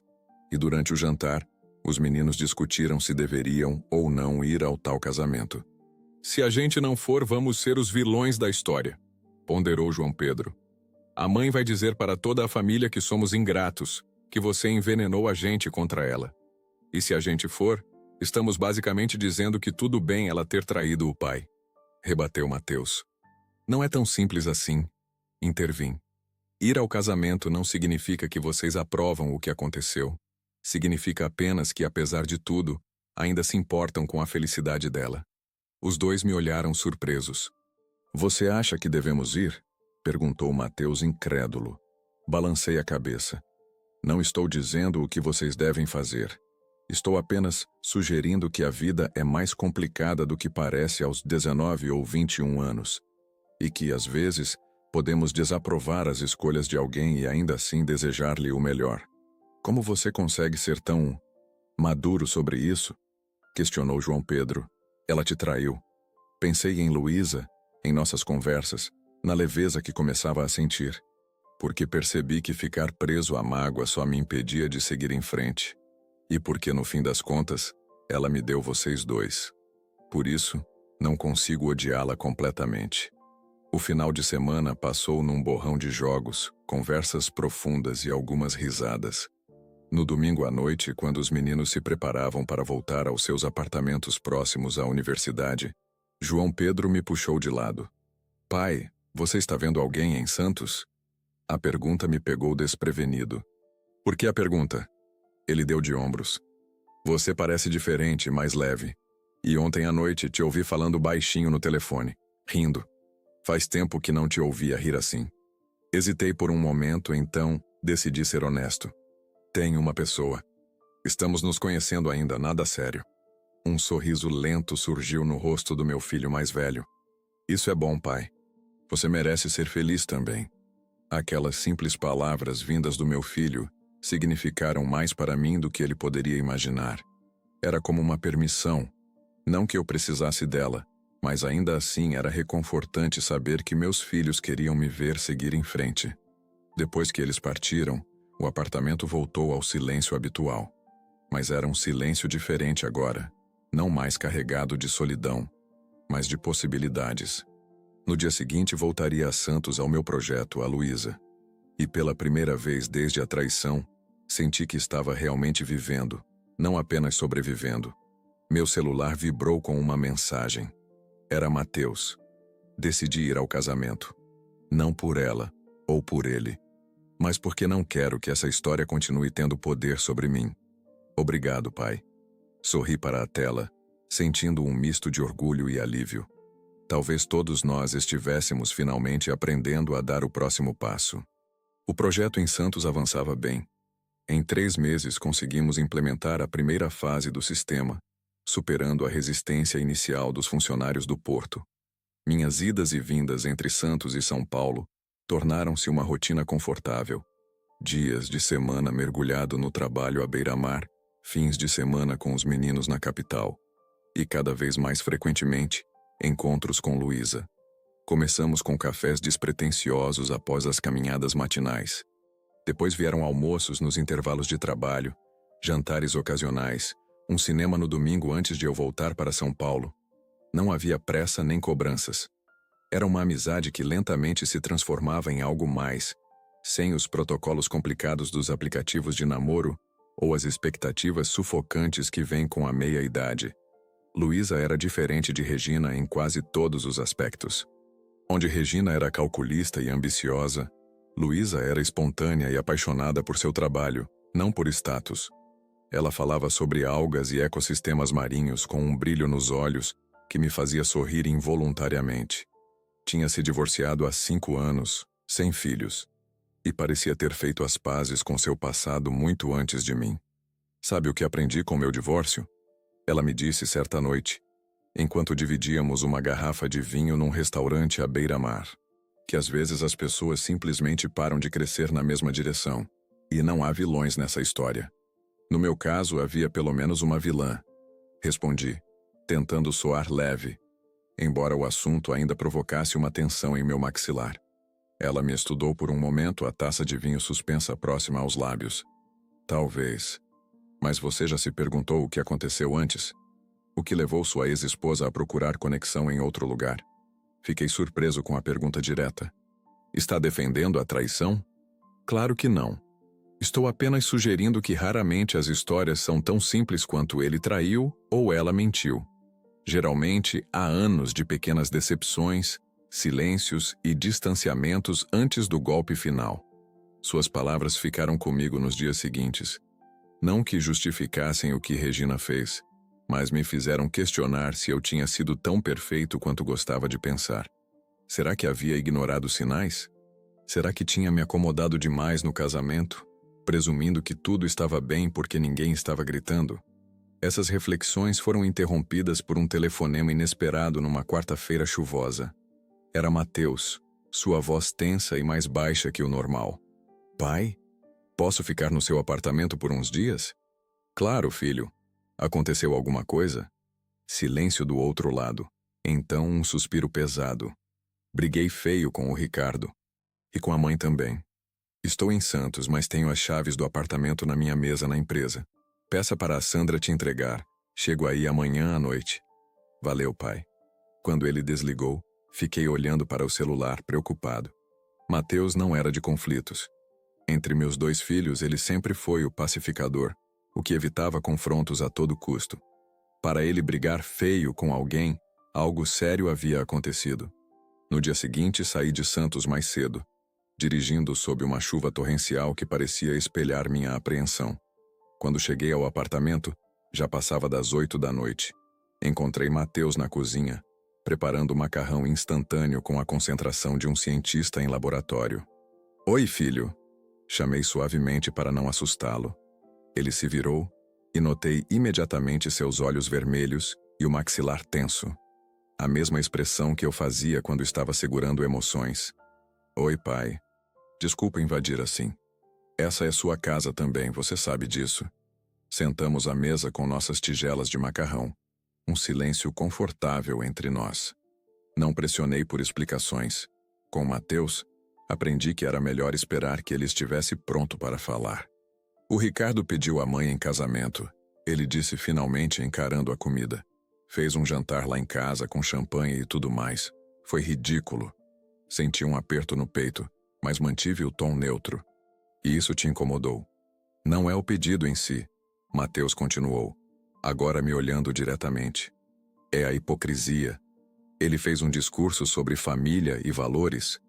E durante o jantar, os meninos discutiram se deveriam ou não ir ao tal casamento. Se a gente não for, vamos ser os vilões da história, ponderou João Pedro. A mãe vai dizer para toda a família que somos ingratos, que você envenenou a gente contra ela. E se a gente for, estamos basicamente dizendo que tudo bem ela ter traído o pai, rebateu Mateus. Não é tão simples assim, intervim. Ir ao casamento não significa que vocês aprovam o que aconteceu. Significa apenas que, apesar de tudo, ainda se importam com a felicidade dela. Os dois me olharam surpresos. Você acha que devemos ir? Perguntou Mateus incrédulo. Balancei a cabeça. Não estou dizendo o que vocês devem fazer. Estou apenas sugerindo que a vida é mais complicada do que parece aos 19 ou 21 anos. E que, às vezes, podemos desaprovar as escolhas de alguém e ainda assim desejar-lhe o melhor. Como você consegue ser tão maduro sobre isso? Questionou João Pedro. Ela te traiu. Pensei em Luísa, em nossas conversas, na leveza que começava a sentir, porque percebi que ficar preso à mágoa só me impedia de seguir em frente. E porque, no fim das contas, ela me deu vocês dois. Por isso, não consigo odiá-la completamente. O final de semana passou num borrão de jogos, conversas profundas e algumas risadas. No domingo à noite, quando os meninos se preparavam para voltar aos seus apartamentos próximos à universidade, João Pedro me puxou de lado. Pai, você está vendo alguém em Santos? A pergunta me pegou desprevenido. Por que a pergunta? Ele deu de ombros. Você parece diferente, mais leve. E ontem à noite te ouvi falando baixinho no telefone, rindo. Faz tempo que não te ouvia rir assim. Hesitei por um momento, então decidi ser honesto. Tenho uma pessoa. Estamos nos conhecendo ainda, nada sério. Um sorriso lento surgiu no rosto do meu filho mais velho. Isso é bom, pai. Você merece ser feliz também. Aquelas simples palavras vindas do meu filho significaram mais para mim do que ele poderia imaginar. Era como uma permissão. Não que eu precisasse dela, mas ainda assim era reconfortante saber que meus filhos queriam me ver seguir em frente. Depois que eles partiram, o apartamento voltou ao silêncio habitual. Mas era um silêncio diferente agora, não mais carregado de solidão, mas de possibilidades. No dia seguinte voltaria a Santos ao meu projeto, a Luísa. E pela primeira vez desde a traição, senti que estava realmente vivendo, não apenas sobrevivendo. Meu celular vibrou com uma mensagem. Era Mateus. Decidi ir ao casamento. Não por ela, ou por ele, mas porque não quero que essa história continue tendo poder sobre mim. Obrigado, pai. Sorri para a tela, sentindo um misto de orgulho e alívio. Talvez todos nós estivéssemos finalmente aprendendo a dar o próximo passo. O projeto em Santos avançava bem. Em 3 meses conseguimos implementar a primeira fase do sistema, superando a resistência inicial dos funcionários do porto. Minhas idas e vindas entre Santos e São Paulo tornaram-se uma rotina confortável. Dias de semana mergulhado no trabalho à beira-mar, fins de semana com os meninos na capital. E cada vez mais frequentemente, encontros com Luísa. Começamos com cafés despretensiosos após as caminhadas matinais. Depois vieram almoços nos intervalos de trabalho, jantares ocasionais, um cinema no domingo antes de eu voltar para São Paulo. Não havia pressa nem cobranças. Era uma amizade que lentamente se transformava em algo mais, sem os protocolos complicados dos aplicativos de namoro ou as expectativas sufocantes que vêm com a meia-idade. Luísa era diferente de Regina em quase todos os aspectos. Onde Regina era calculista e ambiciosa, Luísa era espontânea e apaixonada por seu trabalho, não por status. Ela falava sobre algas e ecossistemas marinhos com um brilho nos olhos que me fazia sorrir involuntariamente. Tinha se divorciado há 5 anos, sem filhos, e parecia ter feito as pazes com seu passado muito antes de mim. Sabe o que aprendi com meu divórcio? Ela me disse certa noite, enquanto dividíamos uma garrafa de vinho num restaurante à beira-mar, que às vezes as pessoas simplesmente param de crescer na mesma direção. E não há vilões nessa história. No meu caso, havia pelo menos uma vilã. Respondi, tentando soar leve, embora o assunto ainda provocasse uma tensão em meu maxilar. Ela me estudou por um momento, a taça de vinho suspensa próxima aos lábios. Talvez. Mas você já se perguntou o que aconteceu antes? O que levou sua ex-esposa a procurar conexão em outro lugar? Fiquei surpreso com a pergunta direta. Está defendendo a traição? Claro que não. Estou apenas sugerindo que raramente as histórias são tão simples quanto ele traiu ou ela mentiu. Geralmente, há anos de pequenas decepções, silêncios e distanciamentos antes do golpe final. Suas palavras ficaram comigo nos dias seguintes. Não que justificassem o que Regina fez, mas me fizeram questionar se eu tinha sido tão perfeito quanto gostava de pensar. Será que havia ignorado sinais? Será que tinha me acomodado demais no casamento, presumindo que tudo estava bem porque ninguém estava gritando? Essas reflexões foram interrompidas por um telefonema inesperado numa quarta-feira chuvosa. Era Mateus, sua voz tensa e mais baixa que o normal. Pai? Posso ficar no seu apartamento por uns dias? Claro, filho. Aconteceu alguma coisa? Silêncio do outro lado. Então um suspiro pesado. Briguei feio com o Ricardo. E com a mãe também. Estou em Santos, mas tenho as chaves do apartamento na minha mesa na empresa. Peça para a Sandra te entregar. Chego aí amanhã à noite. Valeu, pai. Quando ele desligou, fiquei olhando para o celular, preocupado. Mateus não era de conflitos. Entre meus dois filhos, ele sempre foi o pacificador, o que evitava confrontos a todo custo. Para ele brigar feio com alguém, algo sério havia acontecido. No dia seguinte, saí de Santos mais cedo, dirigindo sob uma chuva torrencial que parecia espelhar minha apreensão. Quando cheguei ao apartamento, já passava das 8 da noite. Encontrei Mateus na cozinha, preparando macarrão instantâneo com a concentração de um cientista em laboratório. Oi, filho! Chamei suavemente para não assustá-lo. Ele se virou e notei imediatamente seus olhos vermelhos e o maxilar tenso. A mesma expressão que eu fazia quando estava segurando emoções. Oi, pai. Desculpa invadir assim. Essa é sua casa também, você sabe disso. Sentamos à mesa com nossas tigelas de macarrão. Um silêncio confortável entre nós. Não pressionei por explicações. Com Mateus, aprendi que era melhor esperar que ele estivesse pronto para falar. O Ricardo pediu a mãe em casamento. Ele disse finalmente encarando a comida. Fez um jantar lá em casa com champanhe e tudo mais. Foi ridículo. Senti um aperto no peito, mas mantive o tom neutro. E isso te incomodou. Não é o pedido em si, Mateus continuou, agora me olhando diretamente. É a hipocrisia. Ele fez um discurso sobre família e valores,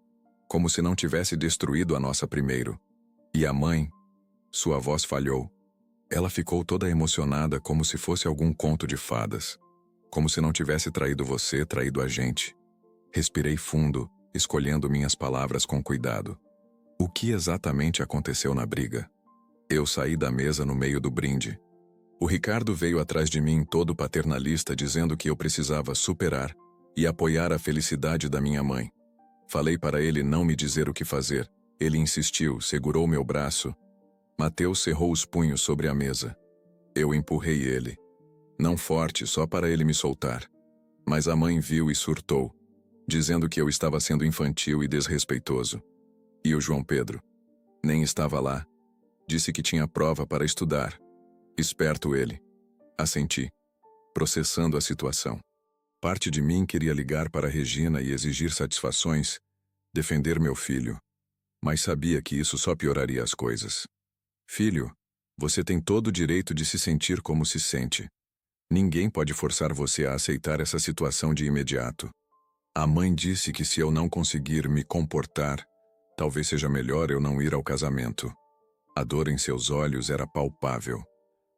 como se não tivesse destruído a nossa primeiro. E a mãe? Sua voz falhou. Ela ficou toda emocionada como se fosse algum conto de fadas. Como se não tivesse traído você, traído a gente. Respirei fundo, escolhendo minhas palavras com cuidado. O que exatamente aconteceu na briga? Eu saí da mesa no meio do brinde. O Ricardo veio atrás de mim todo paternalista dizendo que eu precisava superar e apoiar a felicidade da minha mãe. Falei para ele não me dizer o que fazer. Ele insistiu, segurou meu braço. Mateus cerrou os punhos sobre a mesa. Eu empurrei ele. Não forte, só para ele me soltar. Mas a mãe viu e surtou, dizendo que eu estava sendo infantil e desrespeitoso. E o João Pedro? Nem estava lá. Disse que tinha prova para estudar. Esperto ele. Assenti, processando a situação. Parte de mim queria ligar para Regina e exigir satisfações, defender meu filho. Mas sabia que isso só pioraria as coisas. Filho, você tem todo o direito de se sentir como se sente. Ninguém pode forçar você a aceitar essa situação de imediato. A mãe disse que se eu não conseguir me comportar, talvez seja melhor eu não ir ao casamento. A dor em seus olhos era palpável.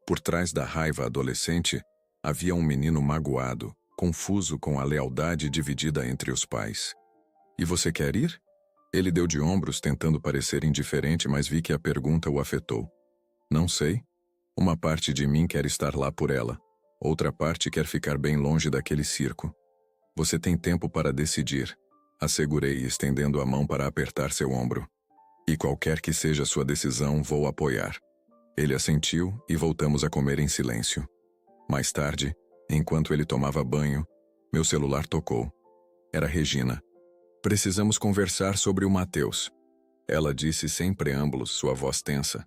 Por trás da raiva adolescente, havia um menino magoado, confuso com a lealdade dividida entre os pais. E você quer ir? Ele deu de ombros tentando parecer indiferente, mas vi que a pergunta o afetou. Não sei. Uma parte de mim quer estar lá por ela. Outra parte quer ficar bem longe daquele circo. Você tem tempo para decidir, assegurei, estendendo a mão para apertar seu ombro. E qualquer que seja sua decisão, vou apoiar. Ele assentiu e voltamos a comer em silêncio. Mais tarde, enquanto ele tomava banho, meu celular tocou. Era Regina. Precisamos conversar sobre o Matheus. Ela disse sem preâmbulos, sua voz tensa.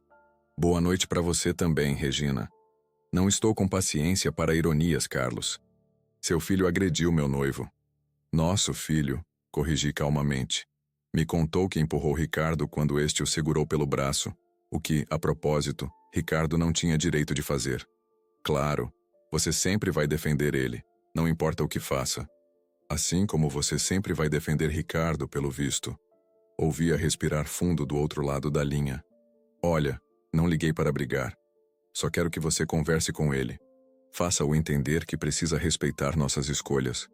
Boa noite para você também, Regina. Não estou com paciência para ironias, Carlos. Seu filho agrediu meu noivo. Nosso filho, corrigi calmamente. Me contou que empurrou Ricardo quando este o segurou pelo braço, o que, a propósito, Ricardo não tinha direito de fazer. Claro, você sempre vai defender ele, não importa o que faça. Assim como você sempre vai defender Ricardo, pelo visto. Ouvia respirar fundo do outro lado da linha. Olha, não liguei para brigar. Só quero que você converse com ele. Faça-o entender que precisa respeitar nossas escolhas.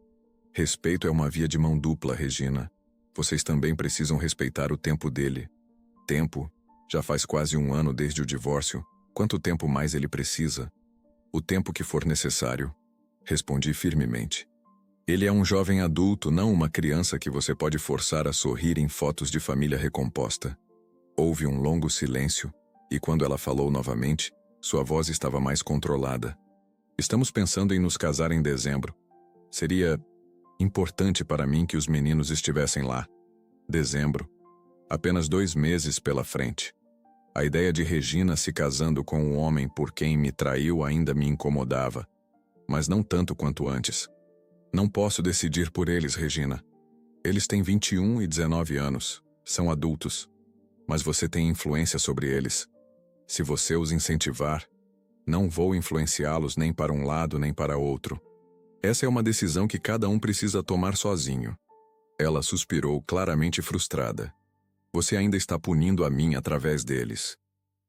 Respeito é uma via de mão dupla, Regina. Vocês também precisam respeitar o tempo dele. Tempo? Já faz quase 1 ano desde o divórcio. Quanto tempo mais ele precisa? O tempo que for necessário. Respondi firmemente. Ele é um jovem adulto, não uma criança que você pode forçar a sorrir em fotos de família recomposta. Houve um longo silêncio, e quando ela falou novamente, sua voz estava mais controlada. Estamos pensando em nos casar em dezembro. Seria importante para mim que os meninos estivessem lá. Dezembro. Apenas 2 meses pela frente. A ideia de Regina se casando com um homem por quem me traiu ainda me incomodava, mas não tanto quanto antes. Não posso decidir por eles, Regina. Eles têm 21 e 19 anos, são adultos, mas você tem influência sobre eles. Se você os incentivar, não vou influenciá-los nem para um lado nem para outro. Essa é uma decisão que cada um precisa tomar sozinho. Ela suspirou, claramente frustrada. Você ainda está punindo a mim através deles.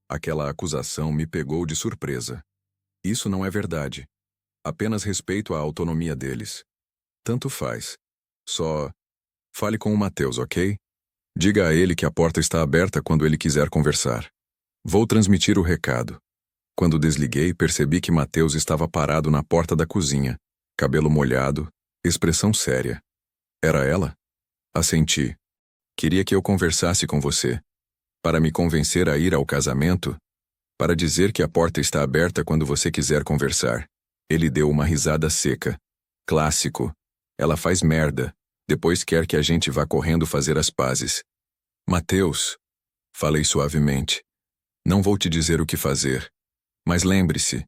Aquela acusação me pegou de surpresa. Isso não é verdade. Apenas respeito a autonomia deles. Tanto faz. Só fale com o Matheus, ok? Diga a ele que a porta está aberta quando ele quiser conversar. Vou transmitir o recado. Quando desliguei, percebi que Matheus estava parado na porta da cozinha, cabelo molhado, expressão séria. Era ela? Assenti. Queria que eu conversasse com você. Para me convencer a ir ao casamento? Para dizer que a porta está aberta quando você quiser conversar. Ele deu uma risada seca. Clássico. Ela faz merda. Depois quer que a gente vá correndo fazer as pazes. Matheus, falei suavemente. Não vou te dizer o que fazer. Mas lembre-se,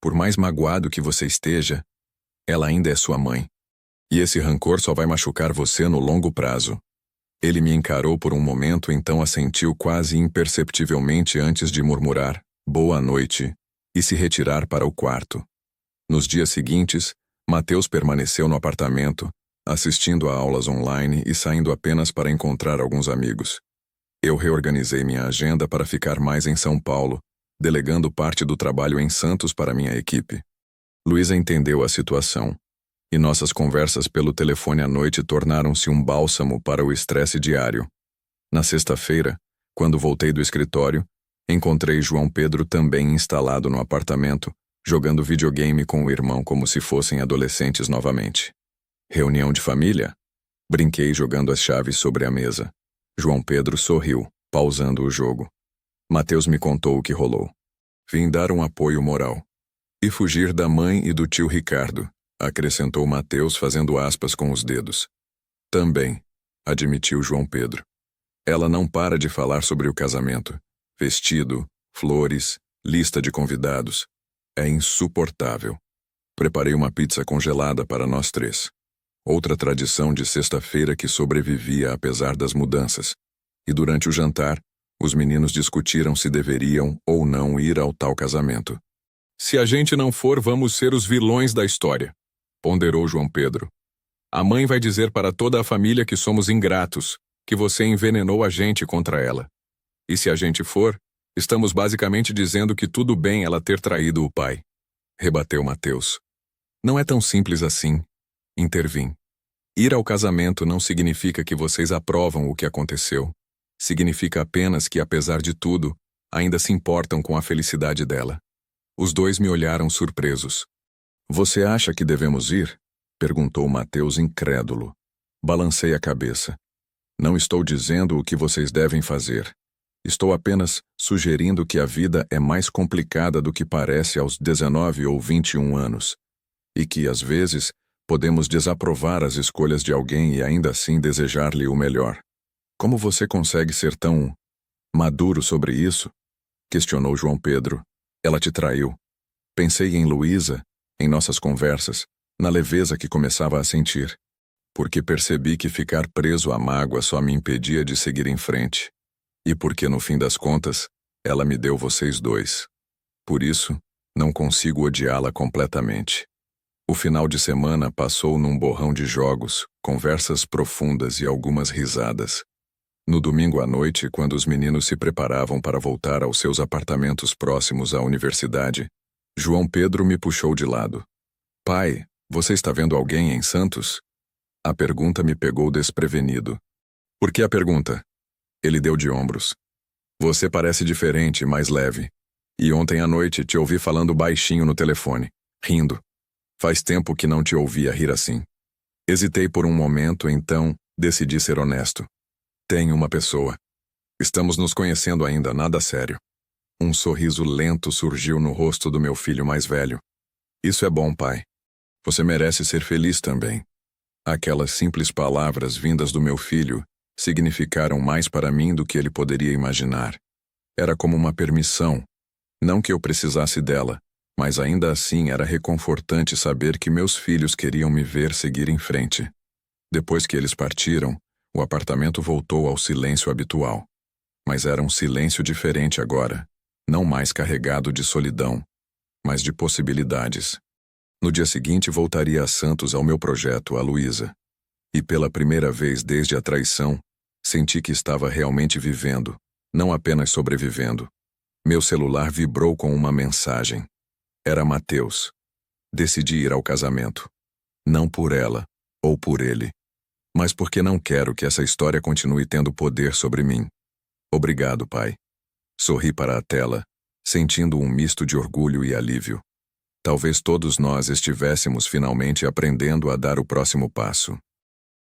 por mais magoado que você esteja, ela ainda é sua mãe. E esse rancor só vai machucar você no longo prazo. Ele me encarou por um momento, então assentiu quase imperceptivelmente antes de murmurar, boa noite, e se retirar para o quarto. Nos dias seguintes, Matheus permaneceu no apartamento, assistindo a aulas online e saindo apenas para encontrar alguns amigos. Eu reorganizei minha agenda para ficar mais em São Paulo, delegando parte do trabalho em Santos para minha equipe. Luísa entendeu a situação, e nossas conversas pelo telefone à noite tornaram-se um bálsamo para o estresse diário. Na sexta-feira, quando voltei do escritório, encontrei João Pedro também instalado no apartamento, jogando videogame com o irmão como se fossem adolescentes novamente. Reunião de família? Brinquei jogando as chaves sobre a mesa. João Pedro sorriu, pausando o jogo. Matheus me contou o que rolou. Vim dar um apoio moral. E fugir da mãe e do tio Ricardo, acrescentou Matheus fazendo aspas com os dedos. Também, admitiu João Pedro. Ela não para de falar sobre o casamento. Vestido, flores, lista de convidados. É insuportável. Preparei uma pizza congelada para nós 3. Outra tradição de sexta-feira que sobrevivia apesar das mudanças. E durante o jantar, os meninos discutiram se deveriam ou não ir ao tal casamento. Se a gente não for, vamos ser os vilões da história, ponderou João Pedro. A mãe vai dizer para toda a família que somos ingratos, que você envenenou a gente contra ela. E se a gente for, estamos basicamente dizendo que tudo bem ela ter traído o pai. Rebateu Matheus. Não é tão simples assim. Intervim. Ir ao casamento não significa que vocês aprovam o que aconteceu. Significa apenas que, apesar de tudo, ainda se importam com a felicidade dela. Os dois me olharam surpresos. Você acha que devemos ir? Perguntou Matheus incrédulo. Balancei a cabeça. Não estou dizendo o que vocês devem fazer. Estou apenas sugerindo que a vida é mais complicada do que parece aos 19 ou 21 anos, e que, às vezes, podemos desaprovar as escolhas de alguém e ainda assim desejar-lhe o melhor. Como você consegue ser tão maduro sobre isso? Questionou João Pedro. Ela te traiu. Pensei em Luísa, em nossas conversas, na leveza que começava a sentir, porque percebi que ficar preso à mágoa só me impedia de seguir em frente. E porque, no fim das contas, ela me deu vocês dois. Por isso, não consigo odiá-la completamente. O final de semana passou num borrão de jogos, conversas profundas e algumas risadas. No domingo à noite, quando os meninos se preparavam para voltar aos seus apartamentos próximos à universidade, João Pedro me puxou de lado. Pai, você está vendo alguém em Santos? A pergunta me pegou desprevenido. Por que a pergunta? Ele deu de ombros. Você parece diferente, mais leve. E ontem à noite te ouvi falando baixinho no telefone, rindo. Faz tempo que não te ouvia rir assim. Hesitei por um momento, então decidi ser honesto. Tenho uma pessoa. Estamos nos conhecendo ainda, nada sério. Um sorriso lento surgiu no rosto do meu filho mais velho. Isso é bom, pai. Você merece ser feliz também. Aquelas simples palavras vindas do meu filho significaram mais para mim do que ele poderia imaginar. Era como uma permissão. Não que eu precisasse dela, mas ainda assim era reconfortante saber que meus filhos queriam me ver seguir em frente. Depois que eles partiram, o apartamento voltou ao silêncio habitual. Mas era um silêncio diferente agora, não mais carregado de solidão, mas de possibilidades. No dia seguinte voltaria a Santos ao meu projeto, a Luísa. E pela primeira vez desde a traição, senti que estava realmente vivendo, não apenas sobrevivendo. Meu celular vibrou com uma mensagem. Era Mateus. Decidi ir ao casamento. Não por ela, ou por ele, mas porque não quero que essa história continue tendo poder sobre mim. Obrigado, pai. Sorri para a tela, sentindo um misto de orgulho e alívio. Talvez todos nós estivéssemos finalmente aprendendo a dar o próximo passo.